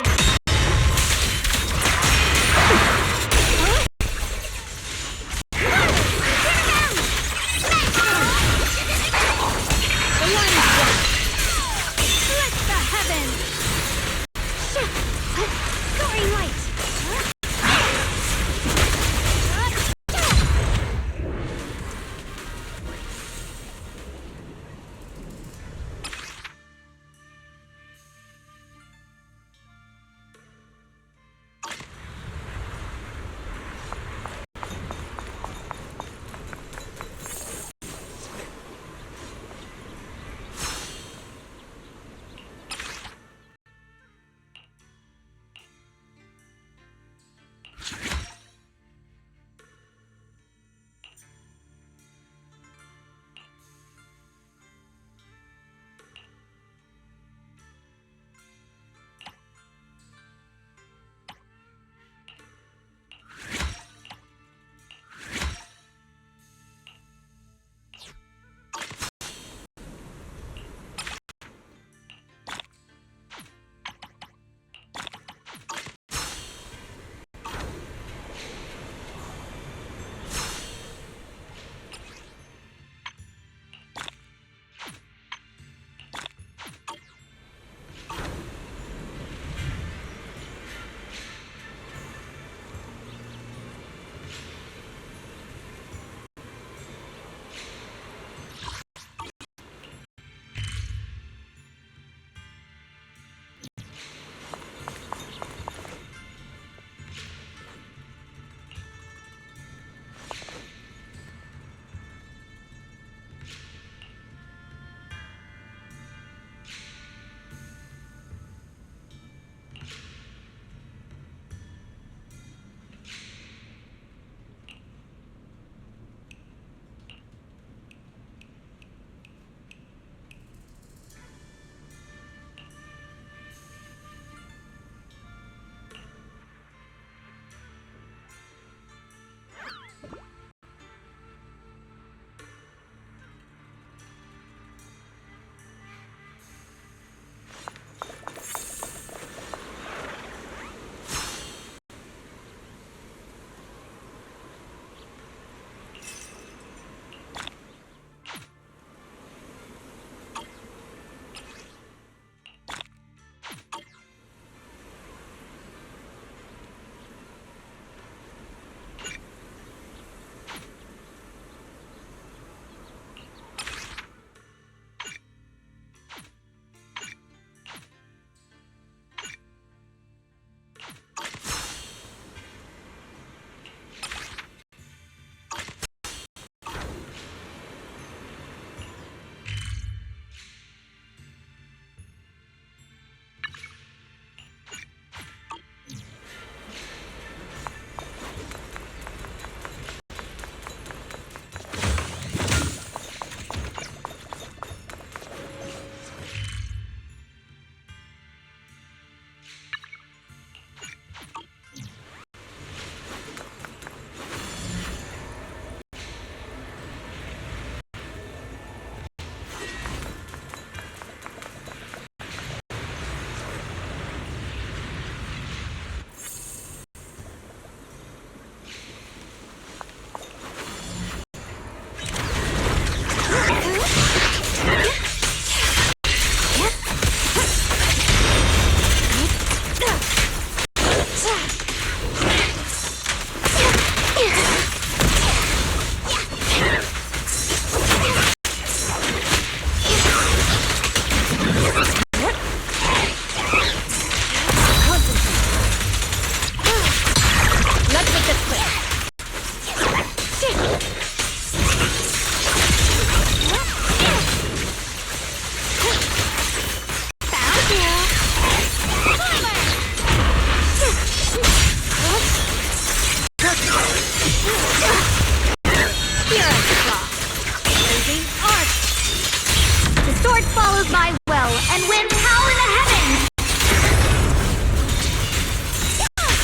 Speaker 1: sword follows my will, and winds howl in the heavens!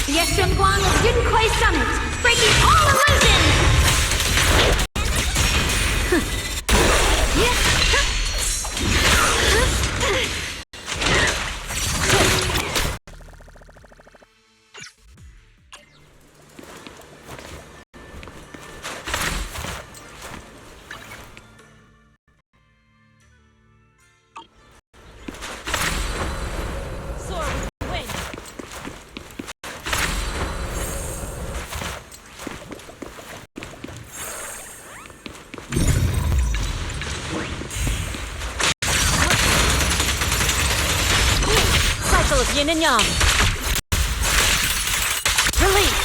Speaker 1: Yeshunguang of Yunkoi Summit, breaking all illusions!
Speaker 3: Soar with the wind. Cycle of yin and yang. Release.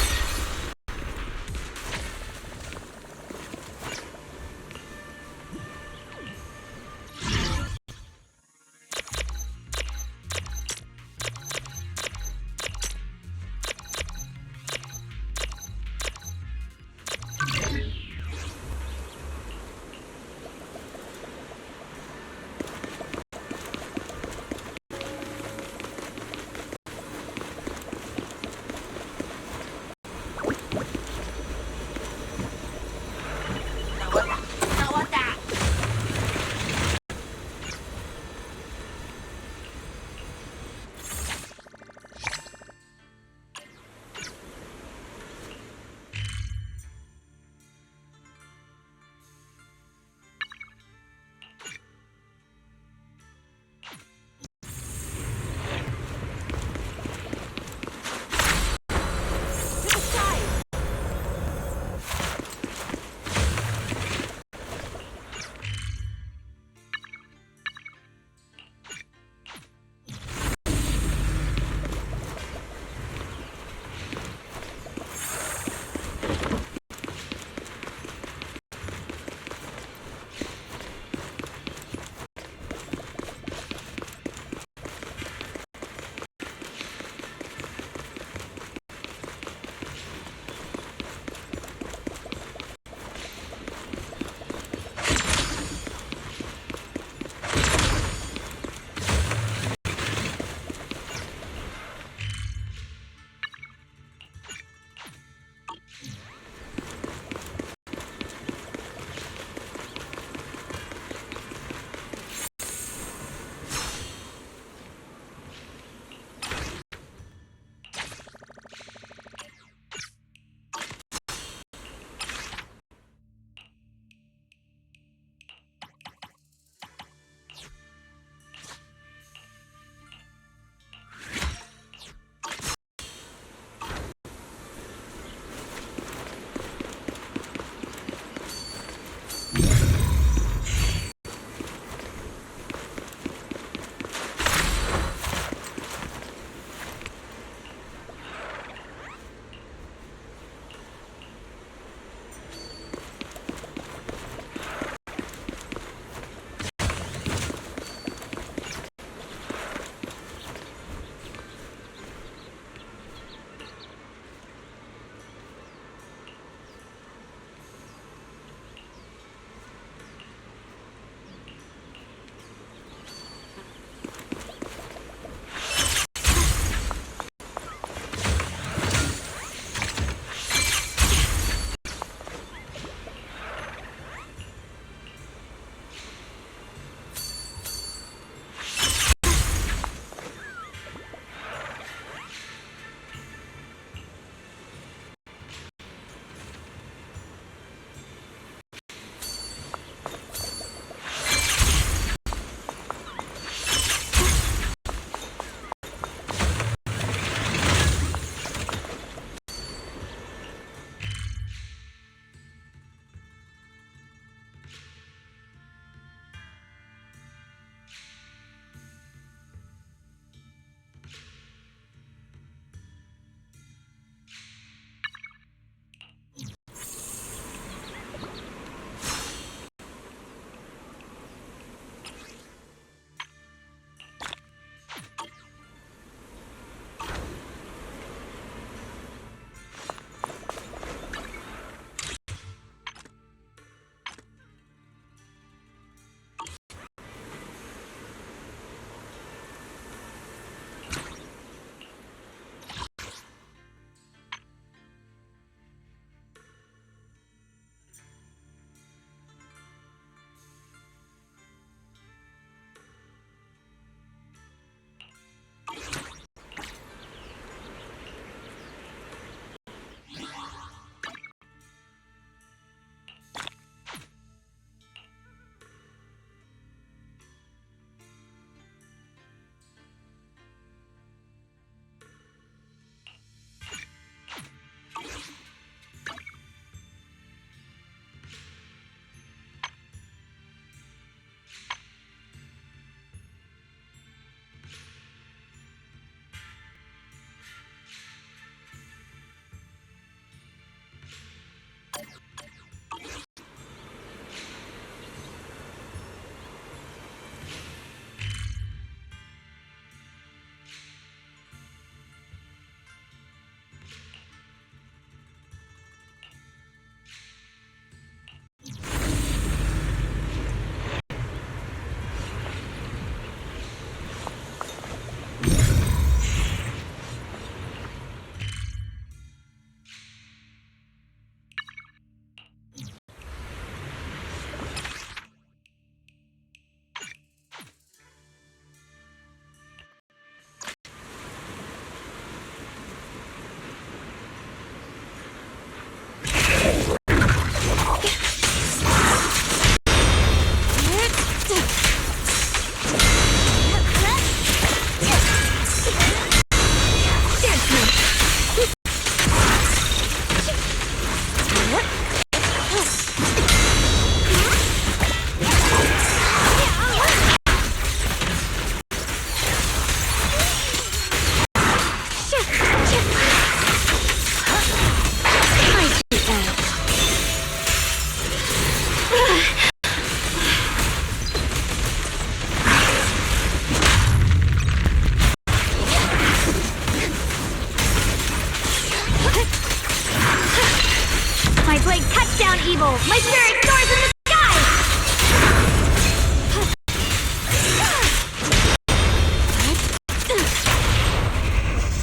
Speaker 1: My blade cuts down evil! My spirit soars in the sky!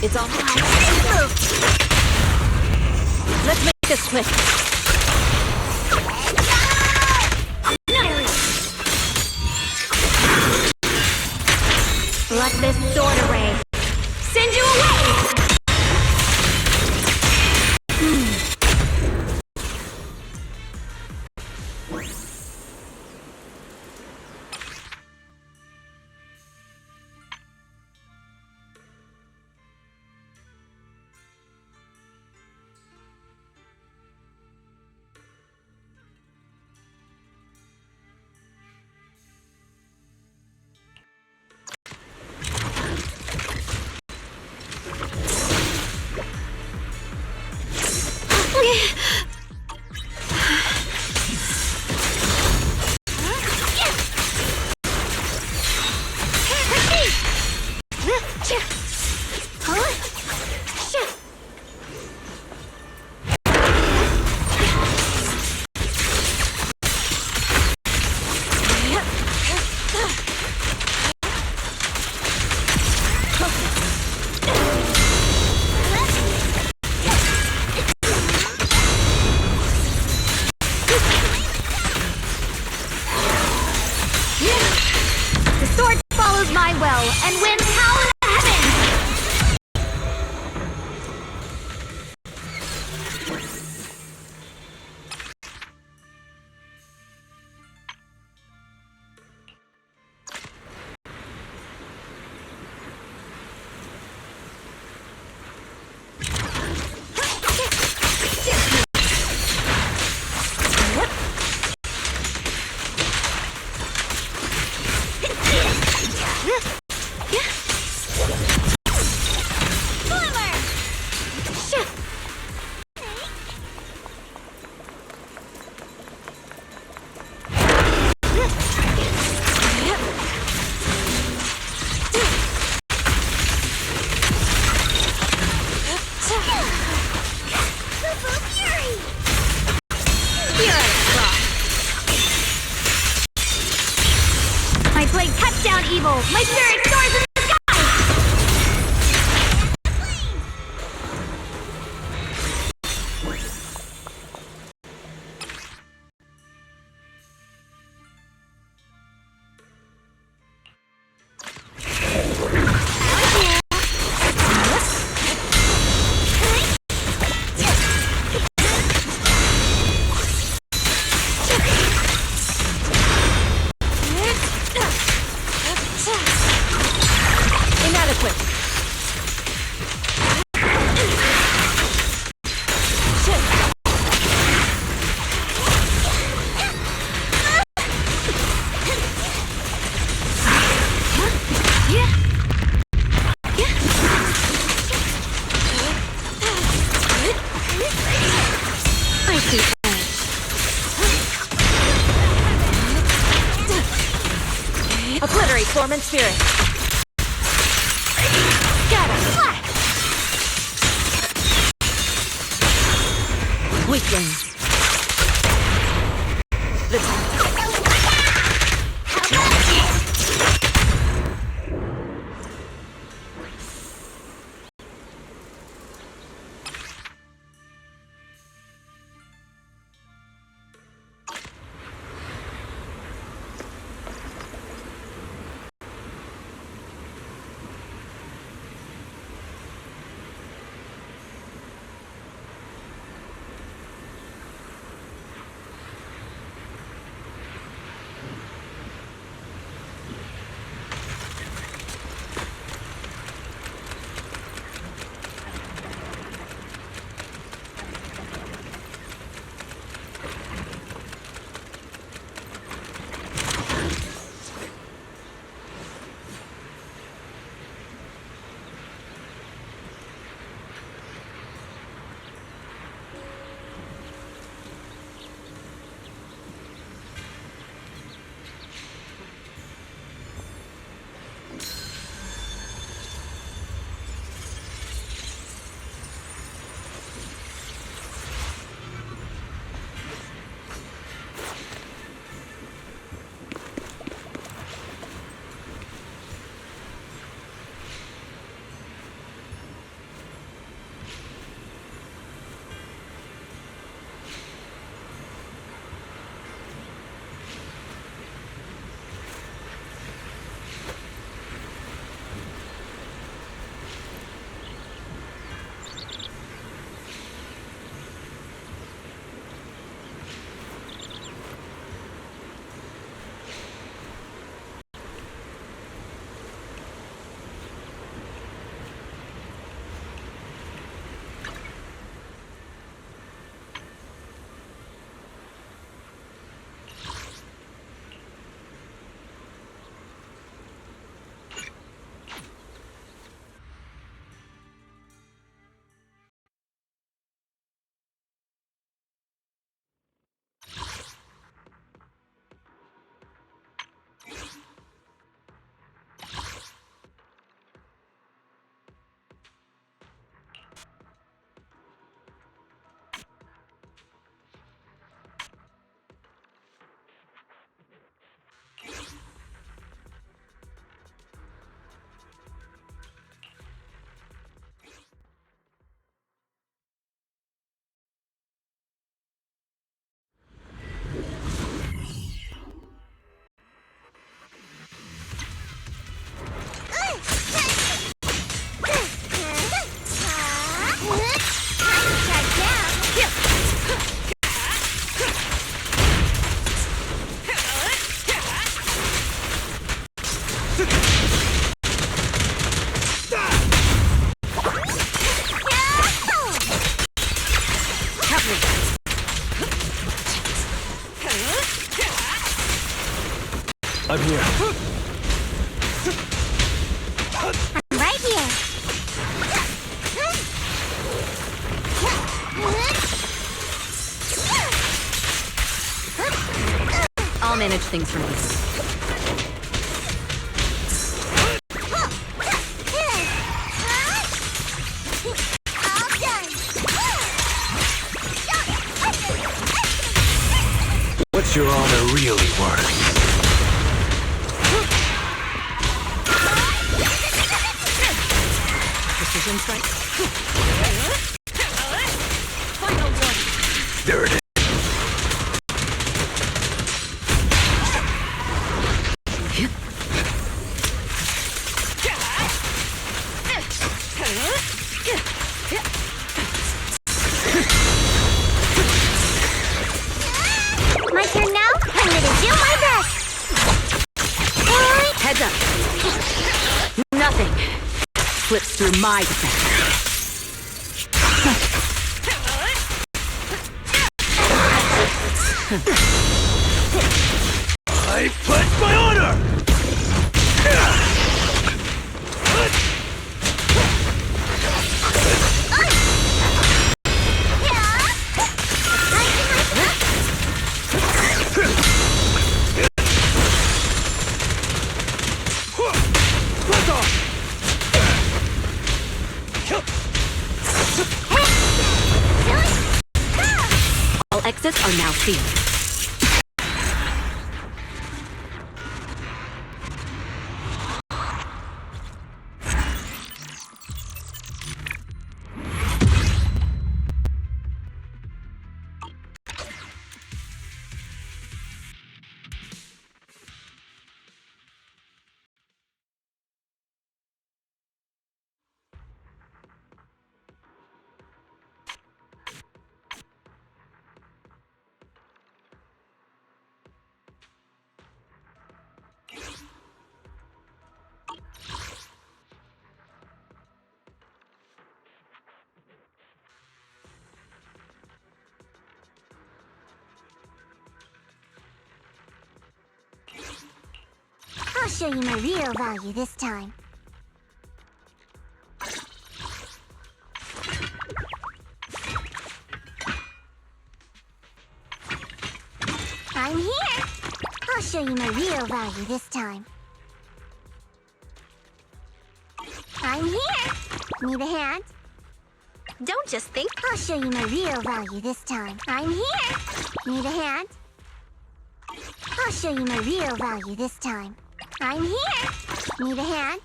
Speaker 3: It's on. Let's make this quick.
Speaker 1: Let this sword array send you away! The sword follows my will and wins power in the heavens! My blade cuts down evil! My spirit soars in the sky!
Speaker 3: Inadequate. Obliterate form and spirit. Scatter. Weakling.
Speaker 8: I'm here.
Speaker 4: I'm right here.
Speaker 5: I'll manage things from here.
Speaker 4: All done.
Speaker 8: What's your honor really worth?
Speaker 5: Precision strike. Final one.
Speaker 8: There it is.
Speaker 4: My turn now? I'm gonna do my best.
Speaker 5: Heads up. Nothing slips through my defense.
Speaker 8: I pledge my honor!
Speaker 5: All exits are now sealed.
Speaker 4: I'll show you my real value this time. I'm here. I'll show you my real value this time. I'm here. Need a hand?
Speaker 2: Don't just think.
Speaker 4: I'll show you my real value this time. I'm here. Need a hand? I'll show you my real value this time. I'm here. Need a hand?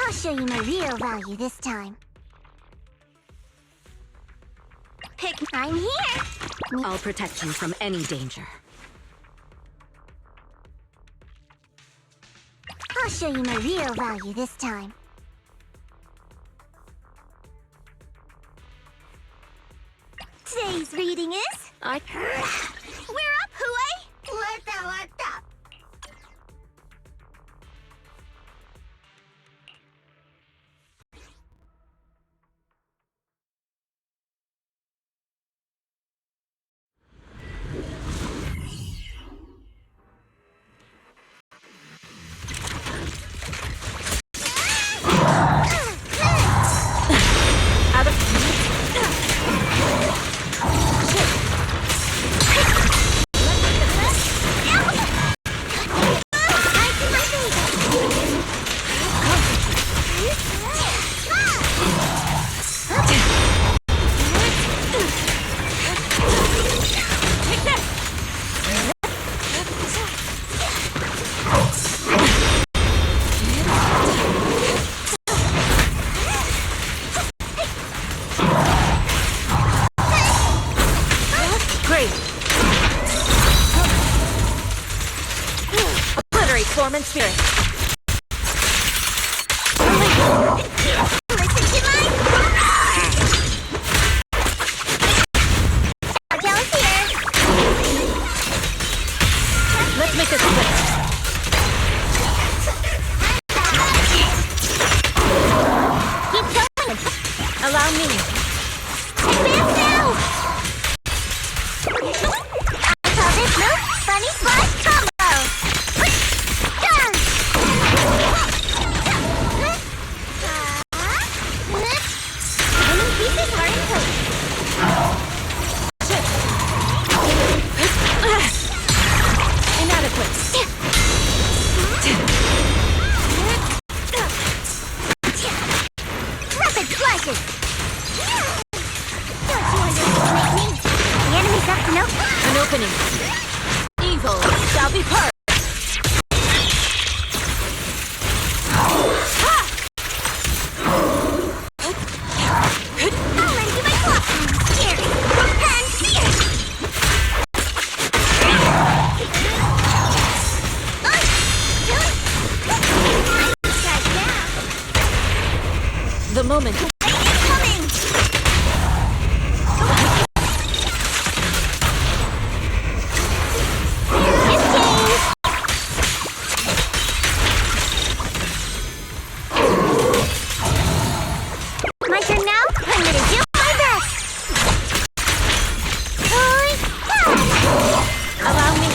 Speaker 4: I'll show you my real value this time.
Speaker 2: Pick.
Speaker 4: I'm here.
Speaker 5: I'll protect you from any danger.
Speaker 4: I'll show you my real value this time. Today's reading is...
Speaker 5: I...
Speaker 4: We're up, Hooey! What the?
Speaker 5: Out of... Great. Obliterate form and spirit.
Speaker 4: Listen to my... Jealous here.
Speaker 5: Let's make this quick.
Speaker 4: Keep going.
Speaker 5: Allow me.
Speaker 4: Advance now. I call this move Funny Splash Combo.
Speaker 3: moment.
Speaker 4: My turn now? I'm gonna do my best!
Speaker 3: Allow me.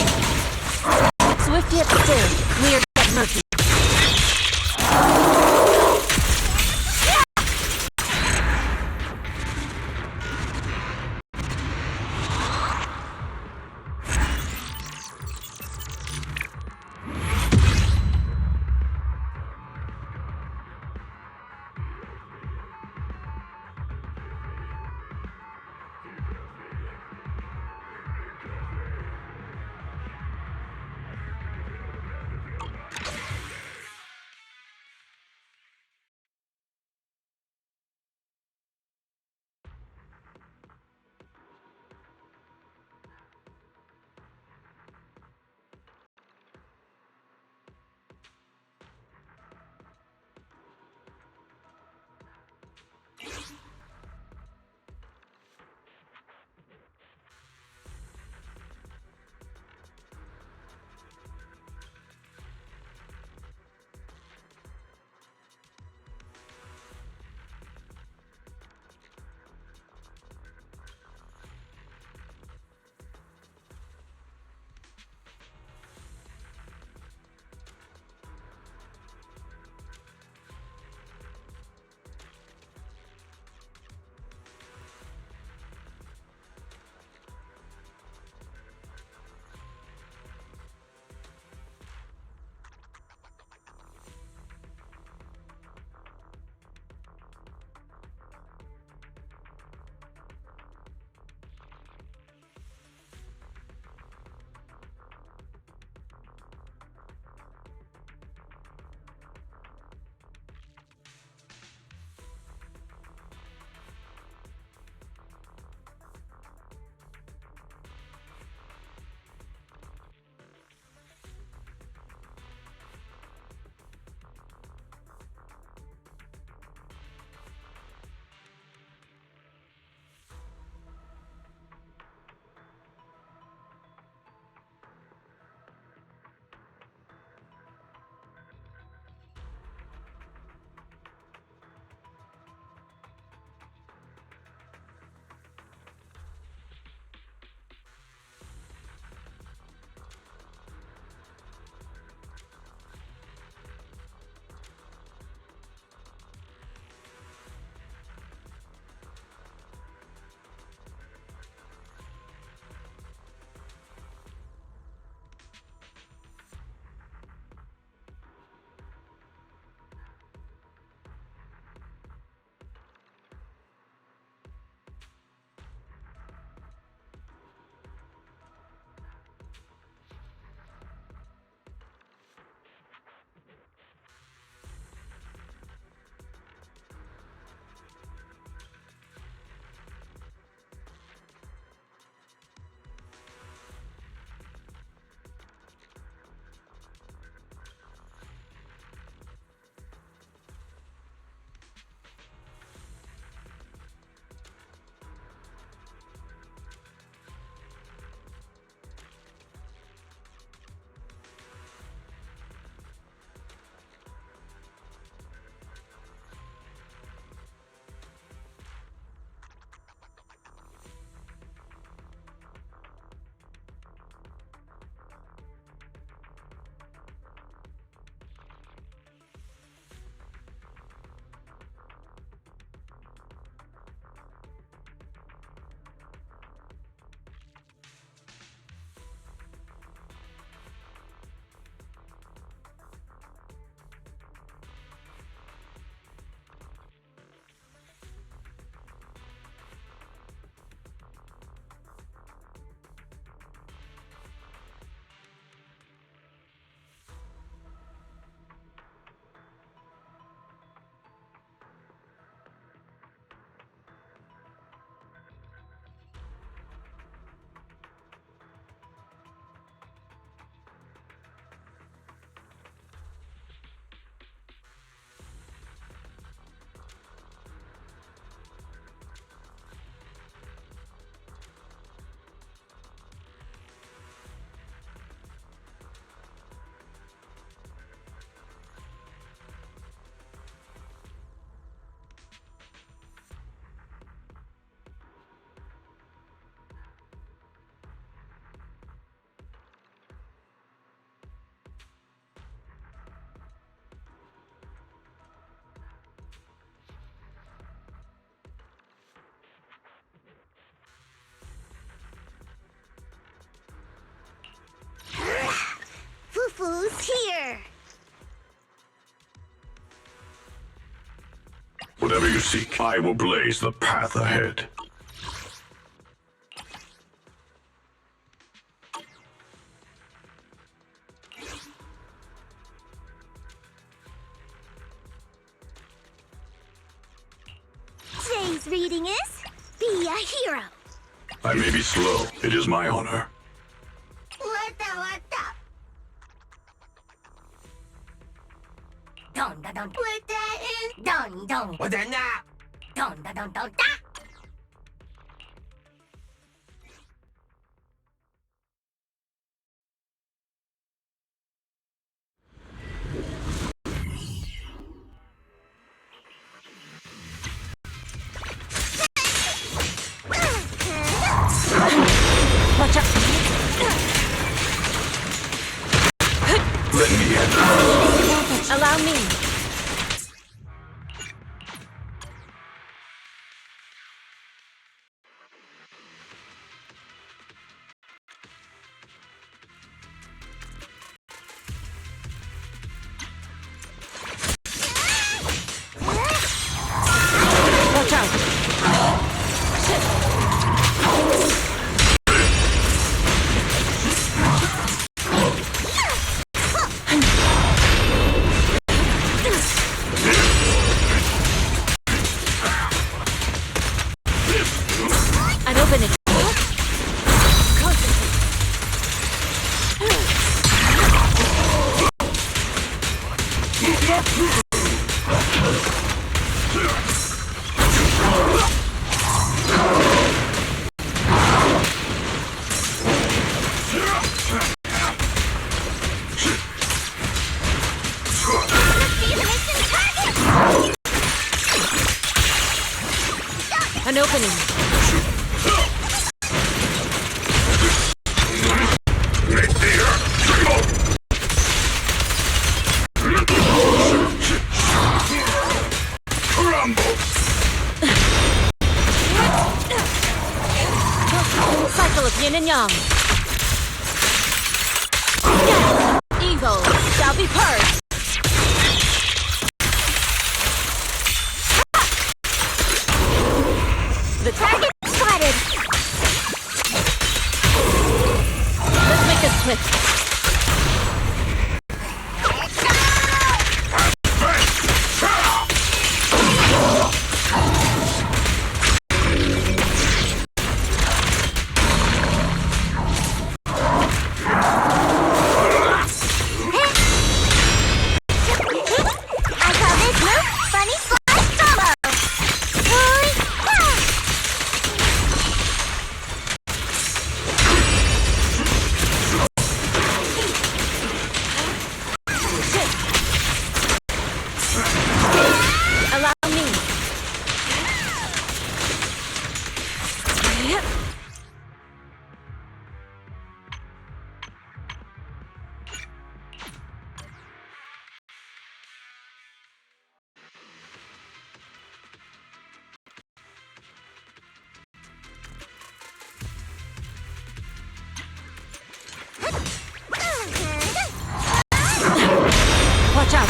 Speaker 3: Swift yet still, weird yet murky.
Speaker 4: here!
Speaker 6: Whatever you seek, I will blaze the path ahead.
Speaker 4: Today's reading is Be a Hero.
Speaker 6: I may be slow. It is my honor.
Speaker 4: What the?
Speaker 9: Don da don.
Speaker 4: What that is?
Speaker 9: Don don.
Speaker 7: What the na?
Speaker 9: Don da don don da.
Speaker 3: Watch out!
Speaker 6: Let me in.
Speaker 3: Allow me. Watch out! An opening. An opening. Cycle of yin and yang. Evil shall be purged. The target spotted. Let's make this quick.
Speaker 4: I call this move Funny Splash Combo!
Speaker 3: Allow me. Watch out.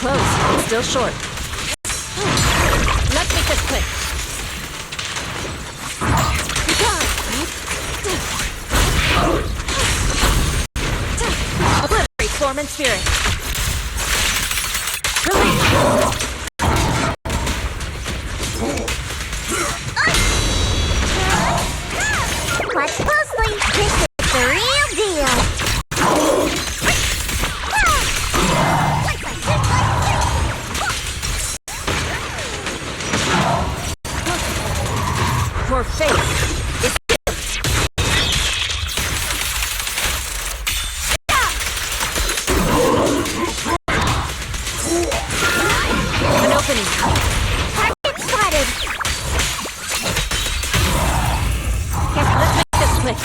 Speaker 3: Close, still short. Let's make this quick. Obliterate form and spirit. Release.
Speaker 4: Watch closely. This is the real deal.
Speaker 3: Your faith is built. me.
Speaker 4: Target spotted!
Speaker 3: Let's make this quick.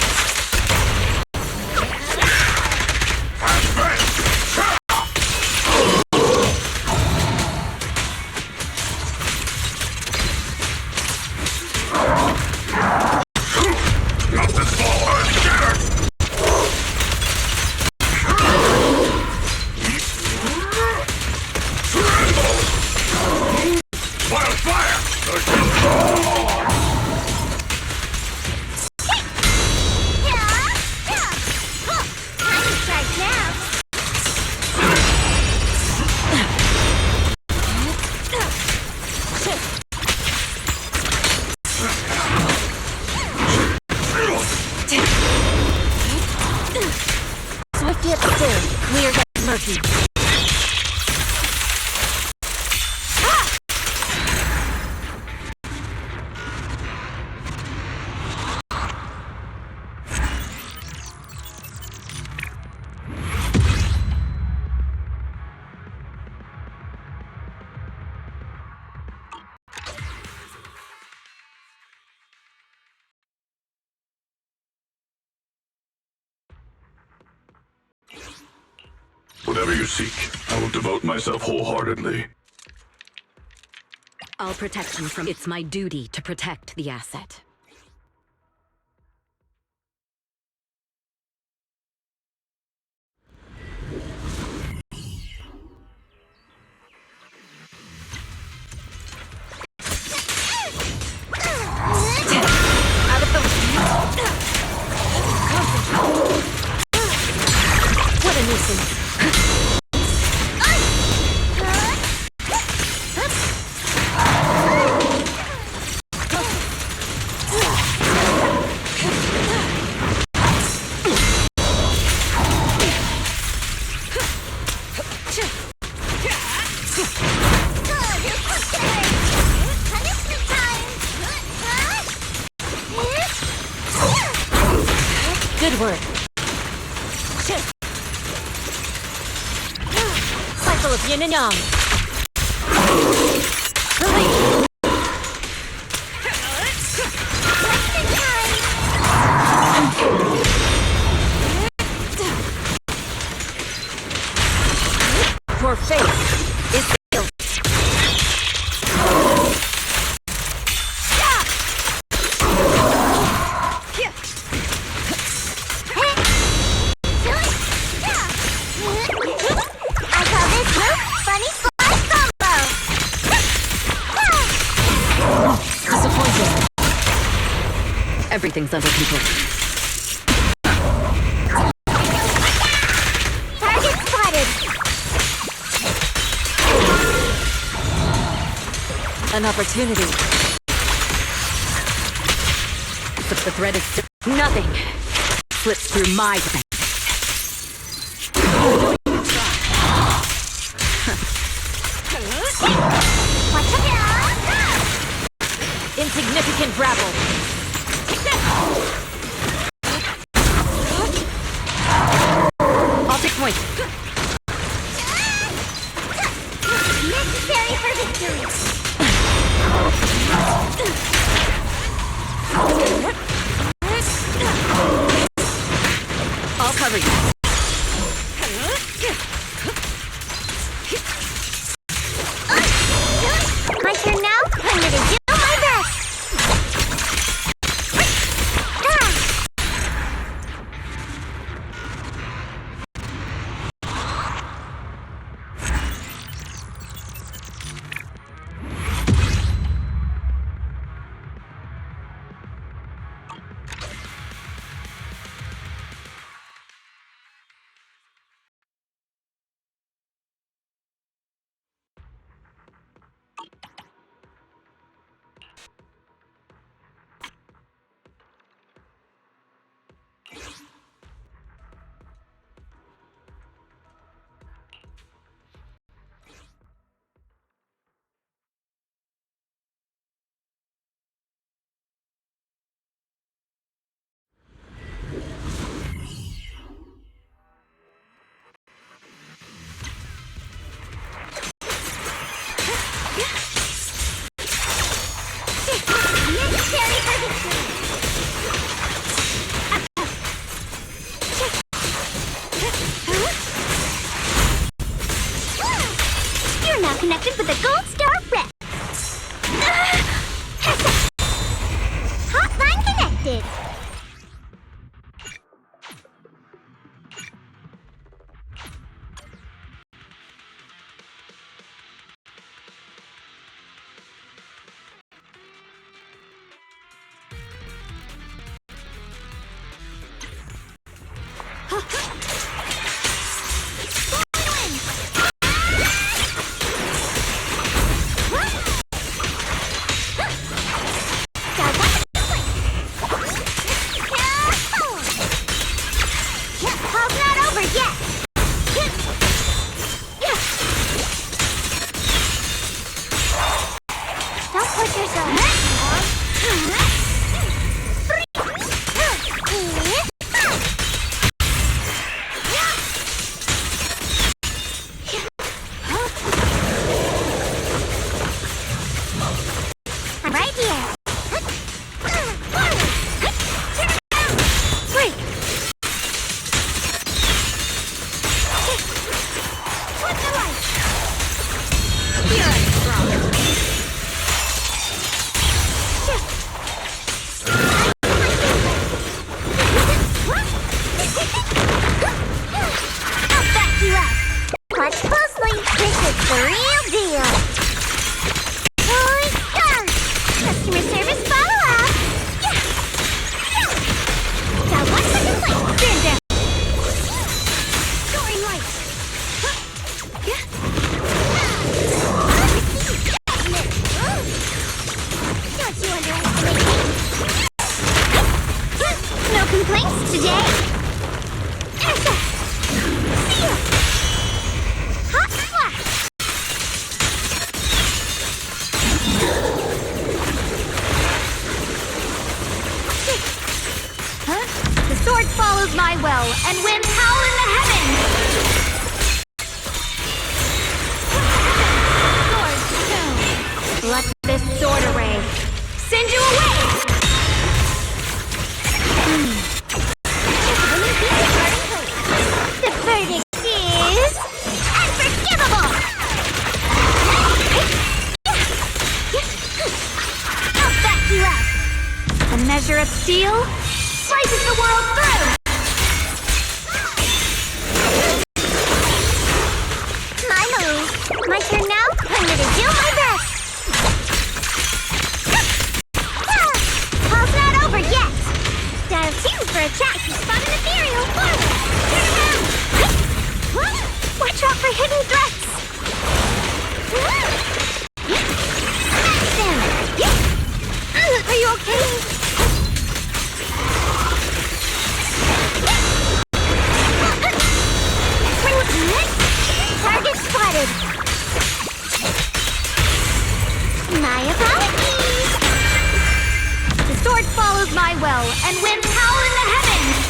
Speaker 4: Swift yet still, clear yet murky.
Speaker 10: Whatever you seek, I will devote myself wholeheartedly.
Speaker 5: I'll protect you from... It's my duty to protect the asset.
Speaker 3: Out of the... What a nuisance. Good work. Cycle of yin and yang. Release. Your fate is sealed.
Speaker 4: I call this move Funny Slide Combo!
Speaker 3: Disappointed.
Speaker 5: Everything's under control.
Speaker 4: Target spotted!
Speaker 3: An opportunity.
Speaker 5: But the threat is still... Nothing slips through my defense.
Speaker 3: Insignificant rabble.
Speaker 5: I'll take point.
Speaker 4: Necessary for victory!
Speaker 5: I'll cover you.
Speaker 4: My turn now? I'm gonna do my best! connected with a gold star rep. Hotline connected.
Speaker 1: And winds howl in the heavens! Sword soon! Let this sword array send you away!
Speaker 4: The verdict is unforgivable!
Speaker 1: I'll back you up! The measure of steel slices the world through!
Speaker 4: My turn now? I'm gonna do my best! Call's not over yet! Dial 2 for a check. Spot an ethereal forward! Turn around! Watch out for hidden threats! Smash them! Are you okay? Target spotted! My apologies!
Speaker 1: The sword follows my well, and winds howl in the heavens!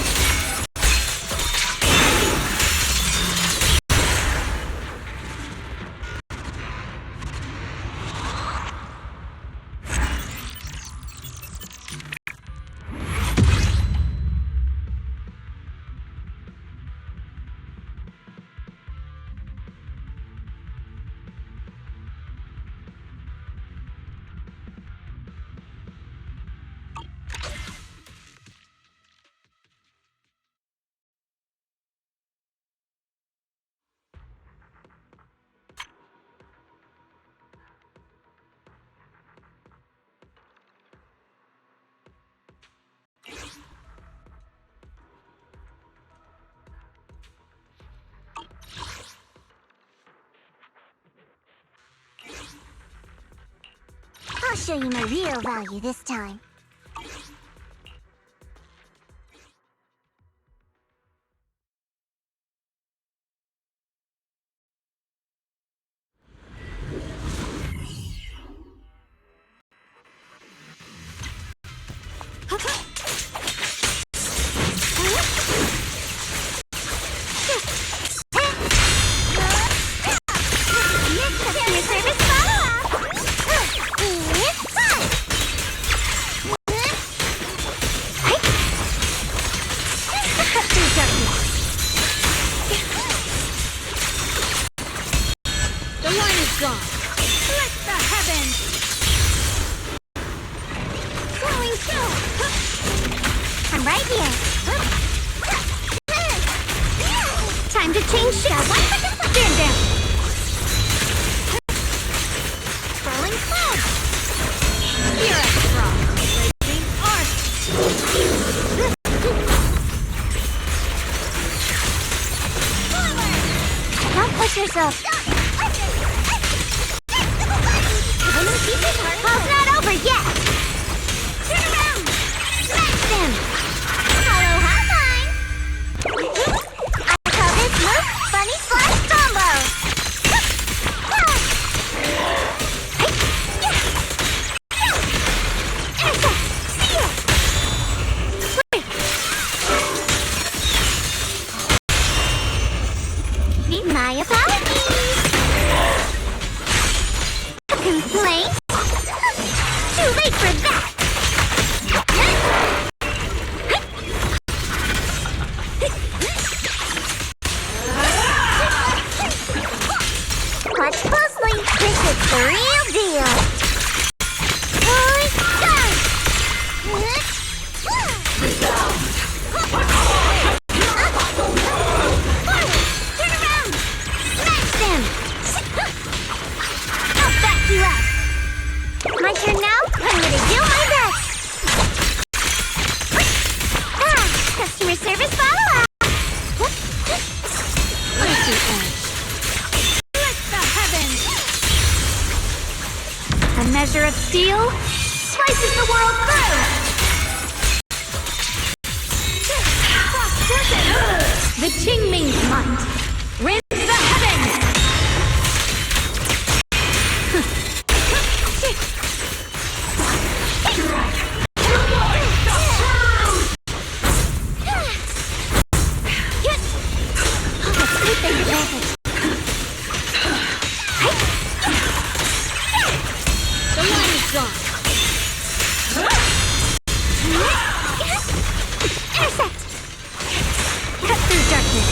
Speaker 4: I'll show you my real value this time. yourself! Ball's not over yet! Turn around! Smash them! Hello, hotline! I call this move Funny Slash Combo! My apologies! Complaint? Too late for that! Watch closely, this is the real deal! My turn now? I'm gonna do my best! Customer service follow-up!
Speaker 1: Lift the heavens! A measure of steel slices the world through! The Qingming's might rends the heavens!
Speaker 4: The line is gone. Intersect! Cut through darkness.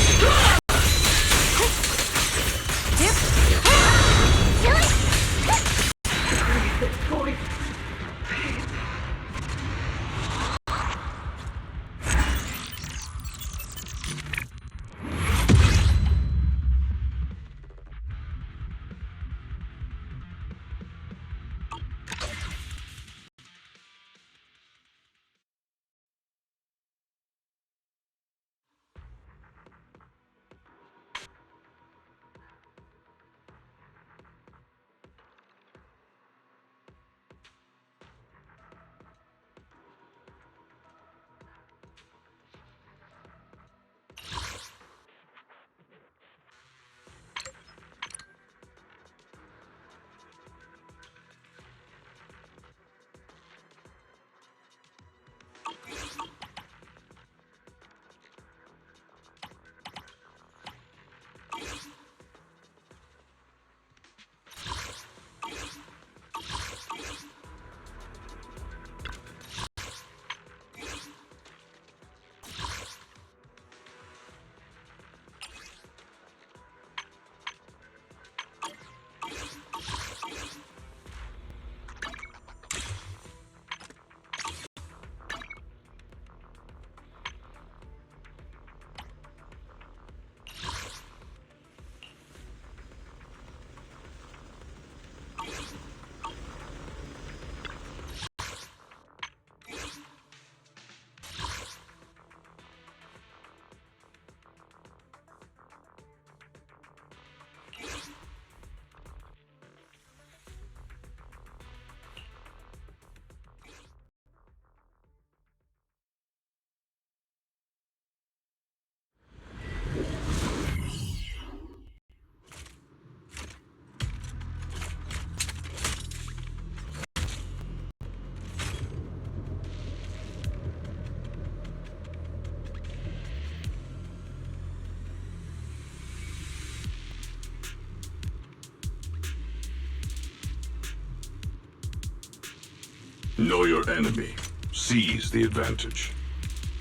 Speaker 10: Know your enemy. Seize the advantage.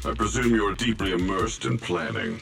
Speaker 10: I presume you're deeply immersed in planning.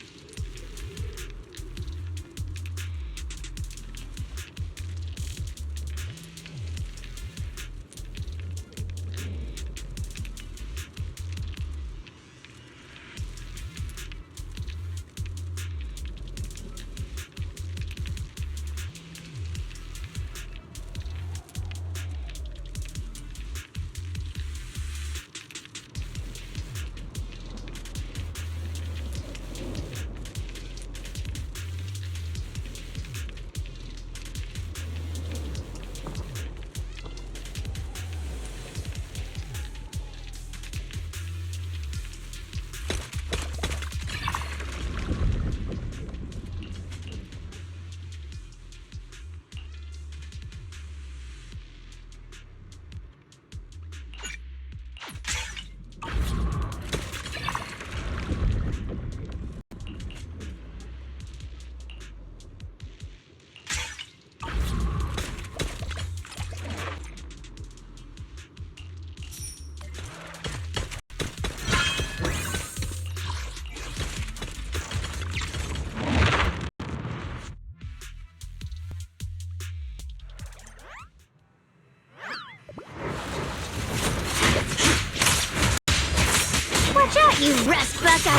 Speaker 4: You rest bucka.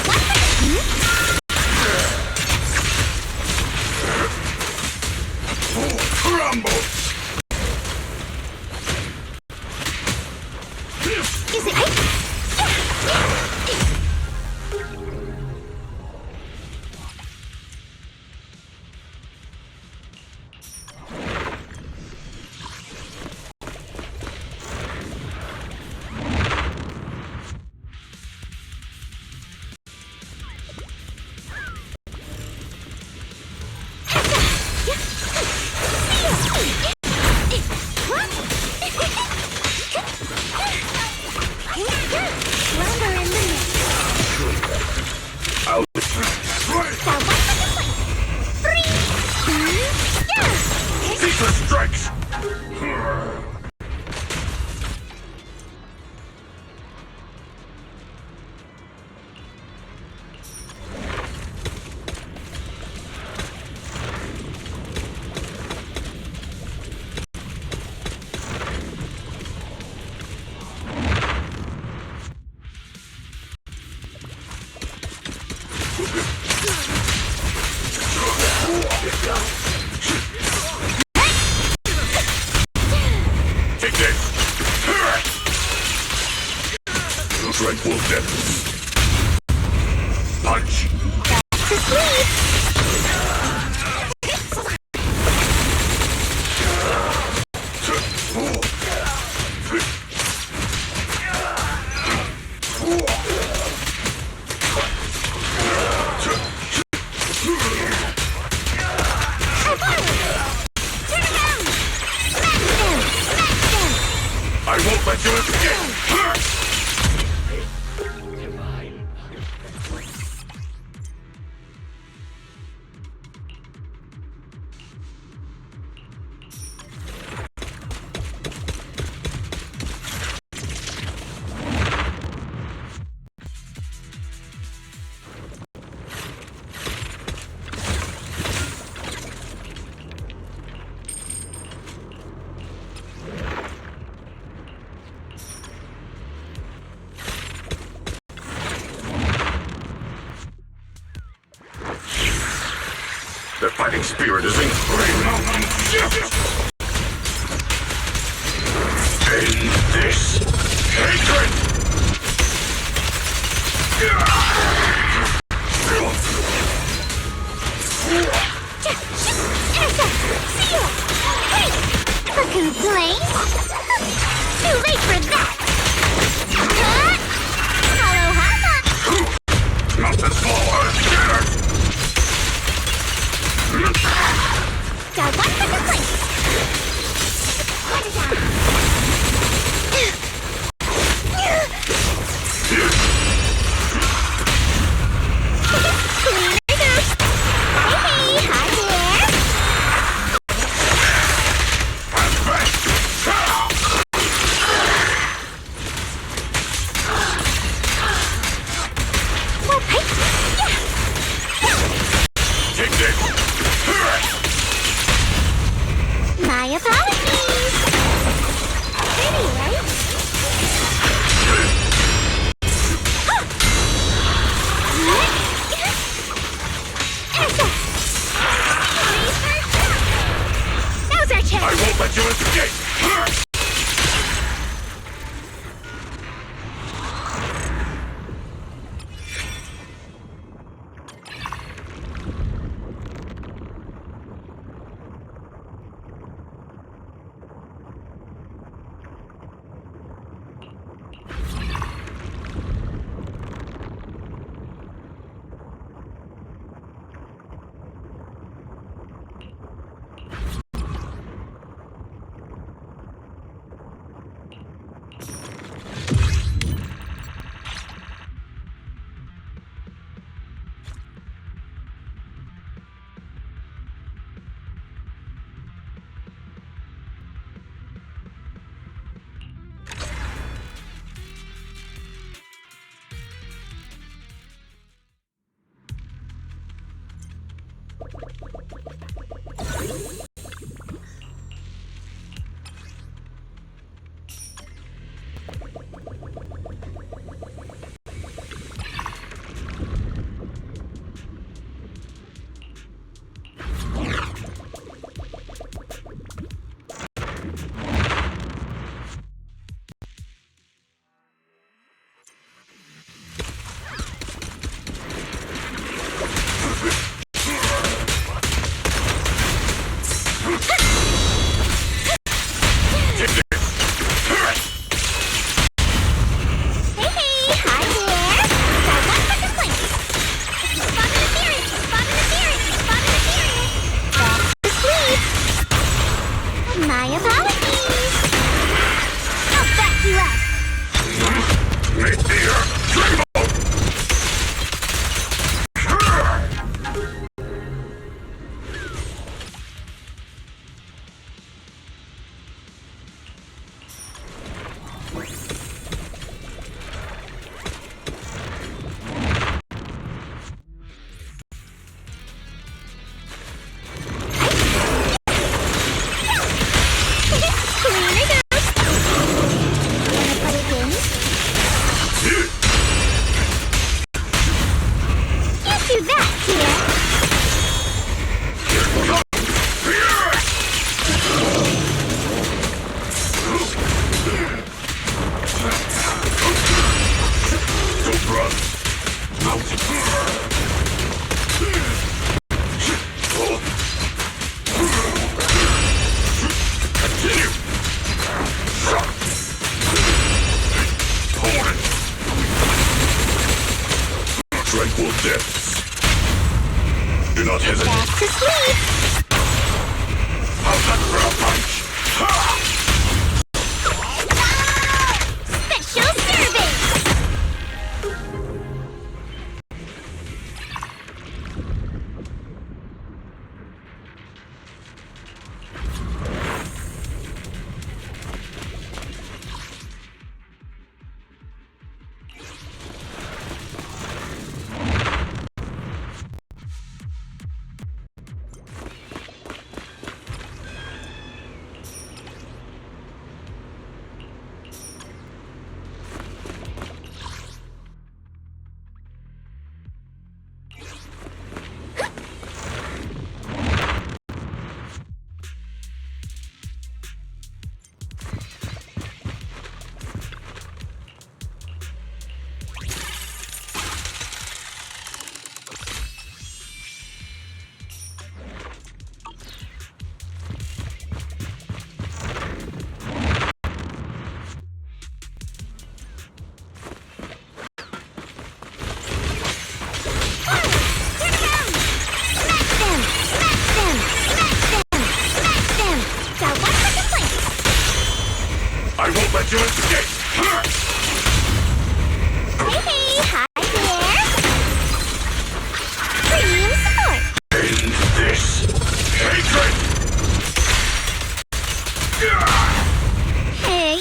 Speaker 10: Crumble!
Speaker 4: Is it right?
Speaker 10: Secret strikes! Take this! Tranquil depths. Punch! I won't let you escape! The fighting spirit is ingrained. End this hatred!
Speaker 4: A complaint? Too late for that! Aloha!
Speaker 10: Not this small earth shattered!
Speaker 4: Got one for complaint! What is that? Hey, hi there! What?
Speaker 10: Take this!
Speaker 4: My apologies! Pretty, right? Now's our chance!
Speaker 10: I won't let you escape!
Speaker 7: to escape!
Speaker 4: Hey, hi there! Premium support!
Speaker 10: End this.
Speaker 7: Hatred!
Speaker 4: Hey!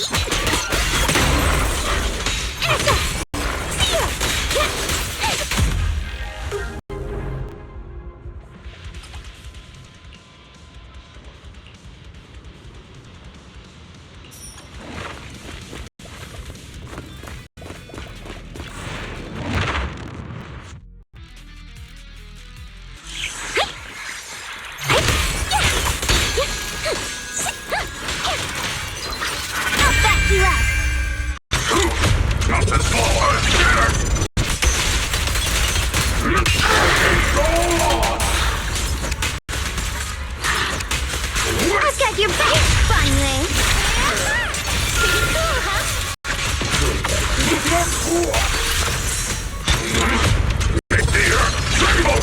Speaker 4: I'll back you up!
Speaker 7: Not this far!
Speaker 4: I've got your back, finally! Pretty cool, huh?
Speaker 7: Make the earth tremble!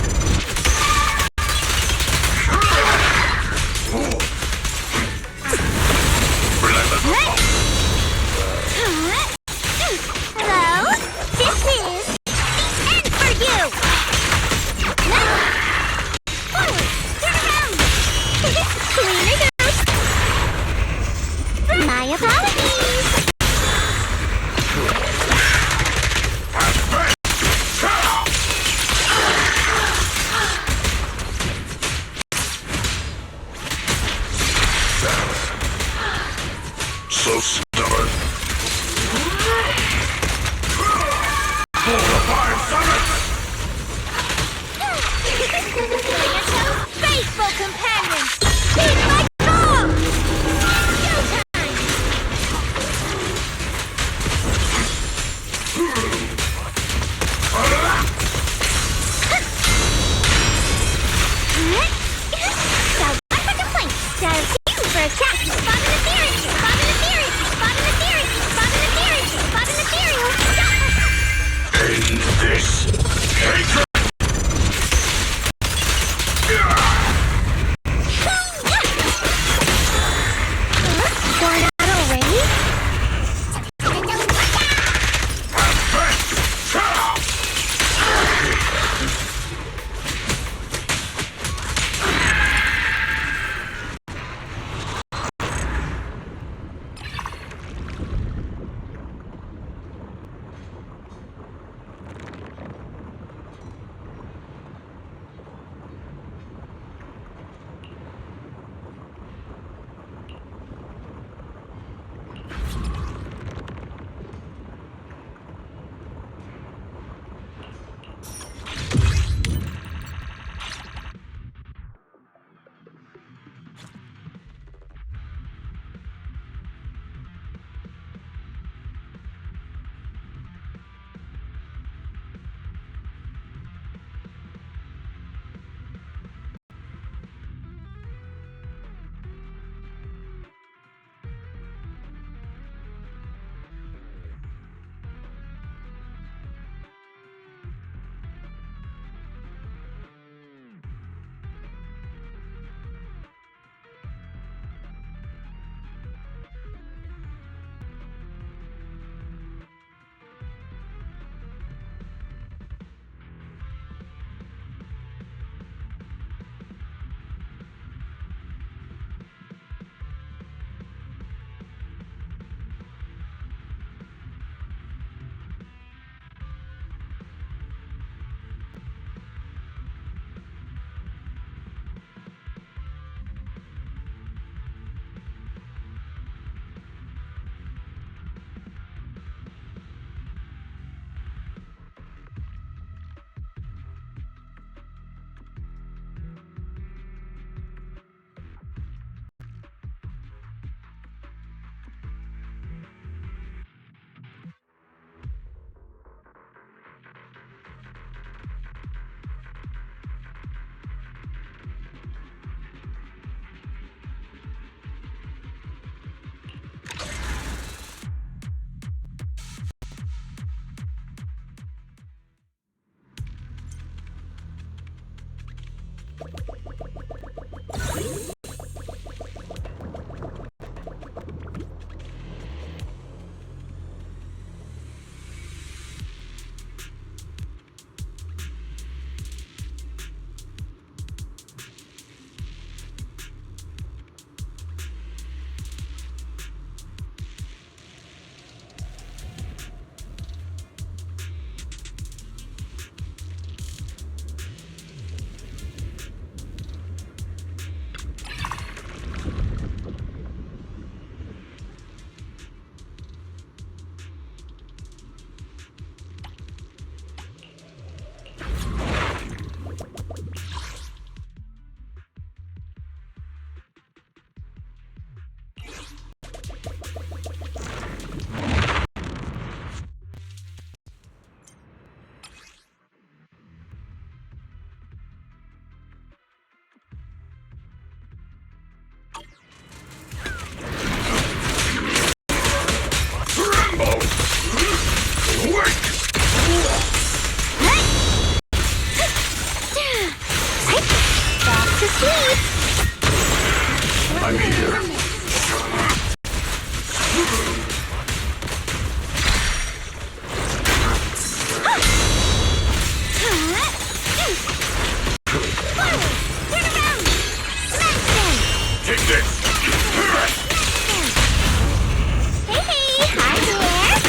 Speaker 4: Hello? This is the end for you! Forward! Turn around! Cleaner goes! My apologies!
Speaker 10: So stubborn.
Speaker 4: Faithful companions! Keep my call! Showtime! So, one for complaint. So, two for attack. Respond interference! Respond interference! Respond
Speaker 2: Back to sleep.
Speaker 10: I'm here. Take this!
Speaker 4: Hey, hi there.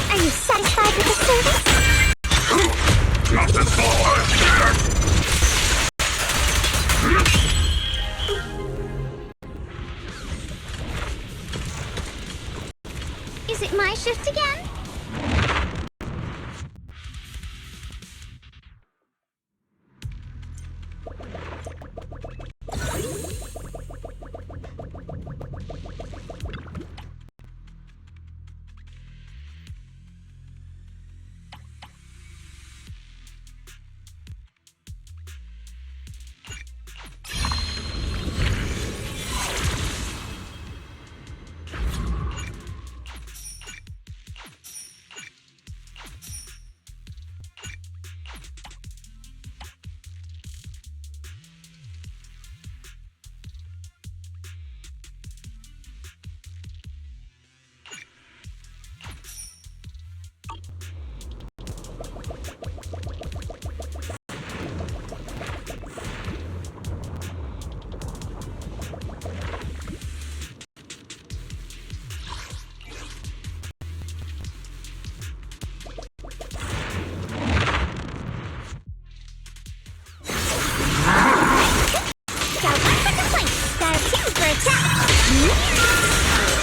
Speaker 4: Are you satisfied with the service?
Speaker 10: Not this far!
Speaker 4: Is it my shift again?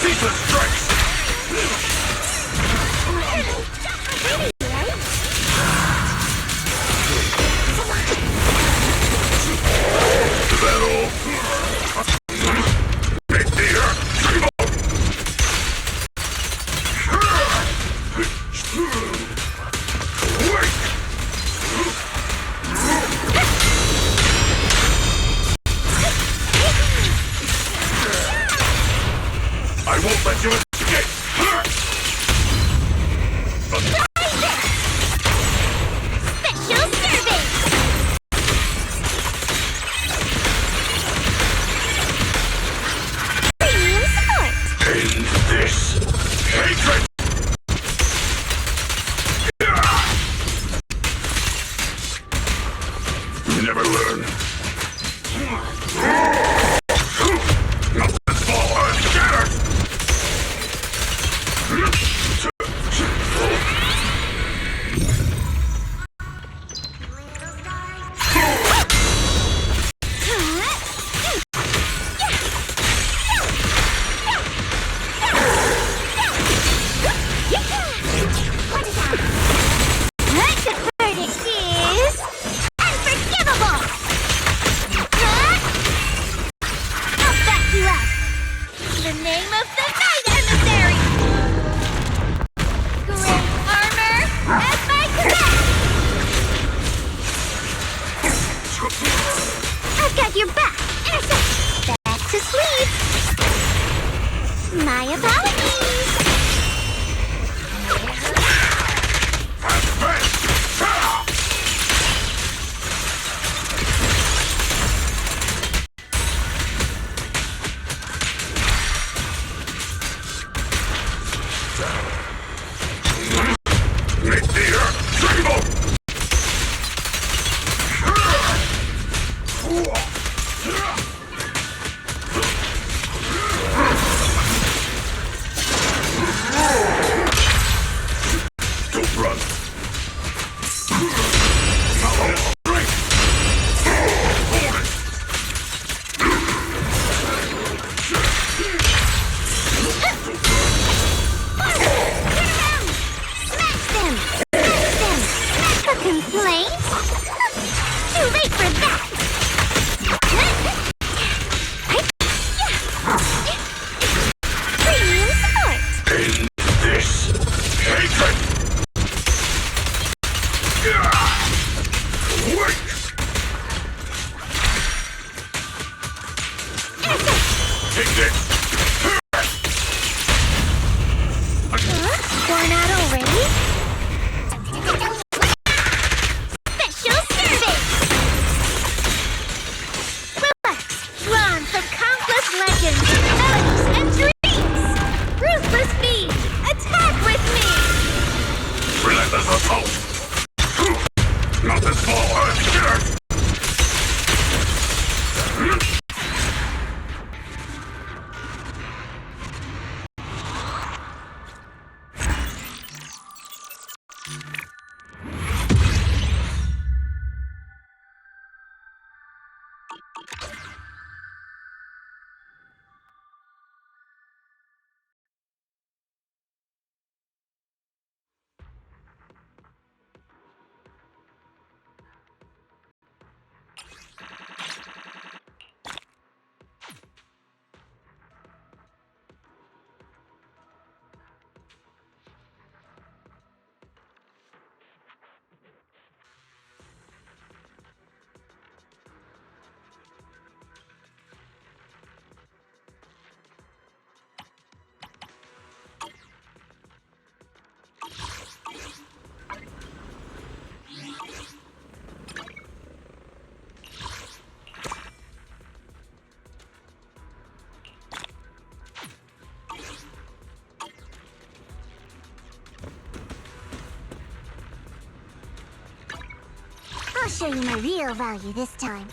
Speaker 10: Ceaseless strikes! Is that all? Big deer! I won't let you escape!
Speaker 4: Special service! Premium support!
Speaker 10: End this! Hatred! You never learn. Nothing's fall unshattered!
Speaker 4: The verdict is unforgivable! have your back. Back to sleep. My apologies.
Speaker 10: Make the earth tremble! Don't run.
Speaker 4: Complaint? Too late for that! Premium support!
Speaker 10: In this hatred! Wait! Take this!
Speaker 4: Worn out already? Special service! Relax! Drawn from countless legends, melodies, and dreams! Ruthless Fiend! Attack with me!
Speaker 10: Relentless assault! Not this small earth killers!
Speaker 4: I'll show you my real value this time.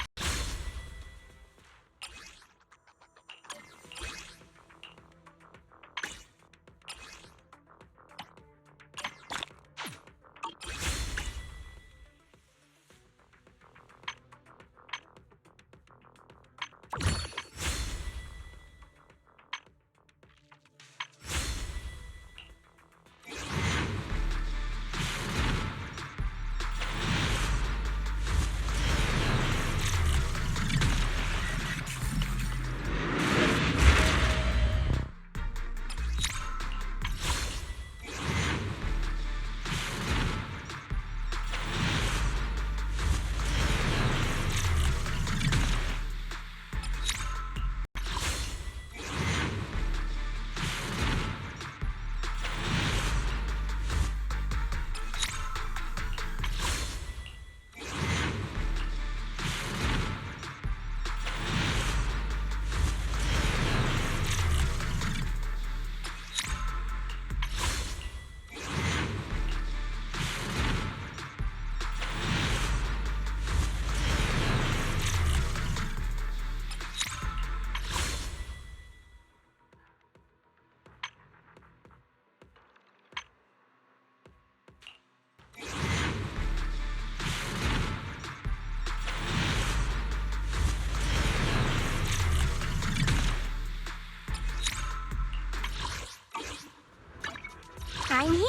Speaker 4: I'm here.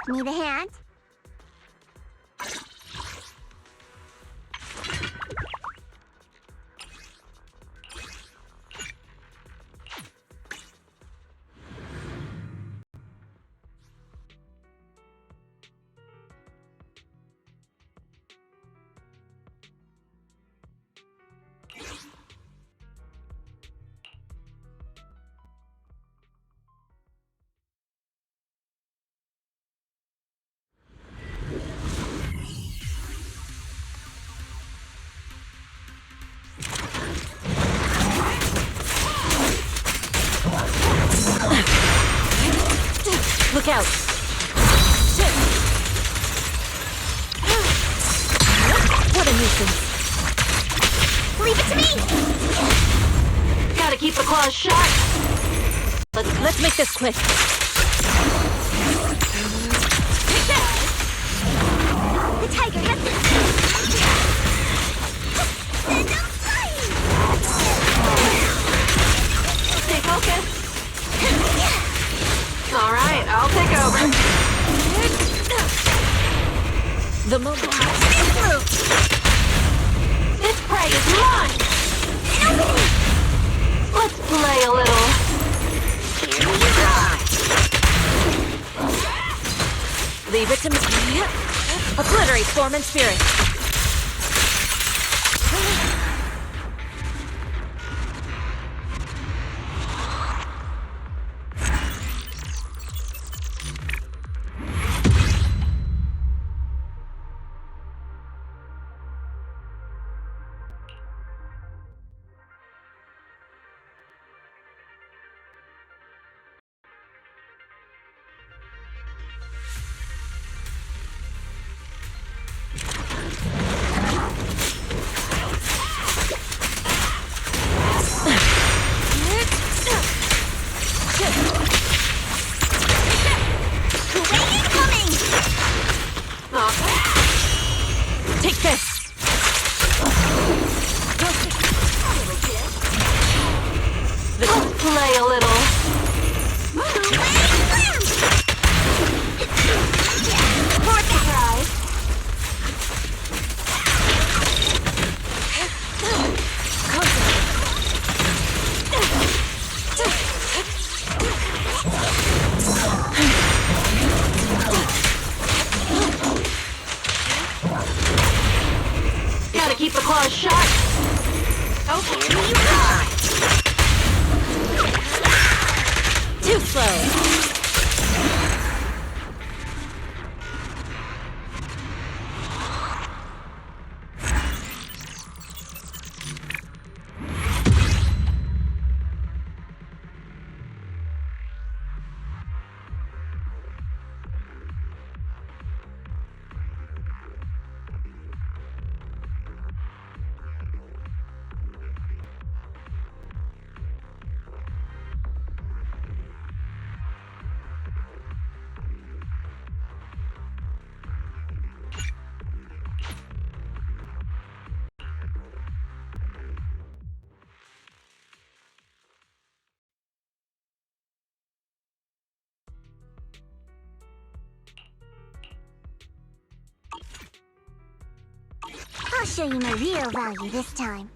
Speaker 4: Need a hand?
Speaker 3: Watch out! What a nuisance.
Speaker 2: Leave it to me!
Speaker 5: Gotta keep the claws sharp.
Speaker 3: Let's make this quick.
Speaker 2: The tiger has been...
Speaker 5: Stay focused. All right, I'll take over.
Speaker 3: The moment.
Speaker 5: This prey is mine. Let's play a little.
Speaker 3: Leave it to me. Obliterate form and spirit. Take this!
Speaker 5: Let's play a little. For surprise. Gotta keep the claws sharp. Okay, you die.
Speaker 3: Too slow.
Speaker 4: I'll show you my real value this time.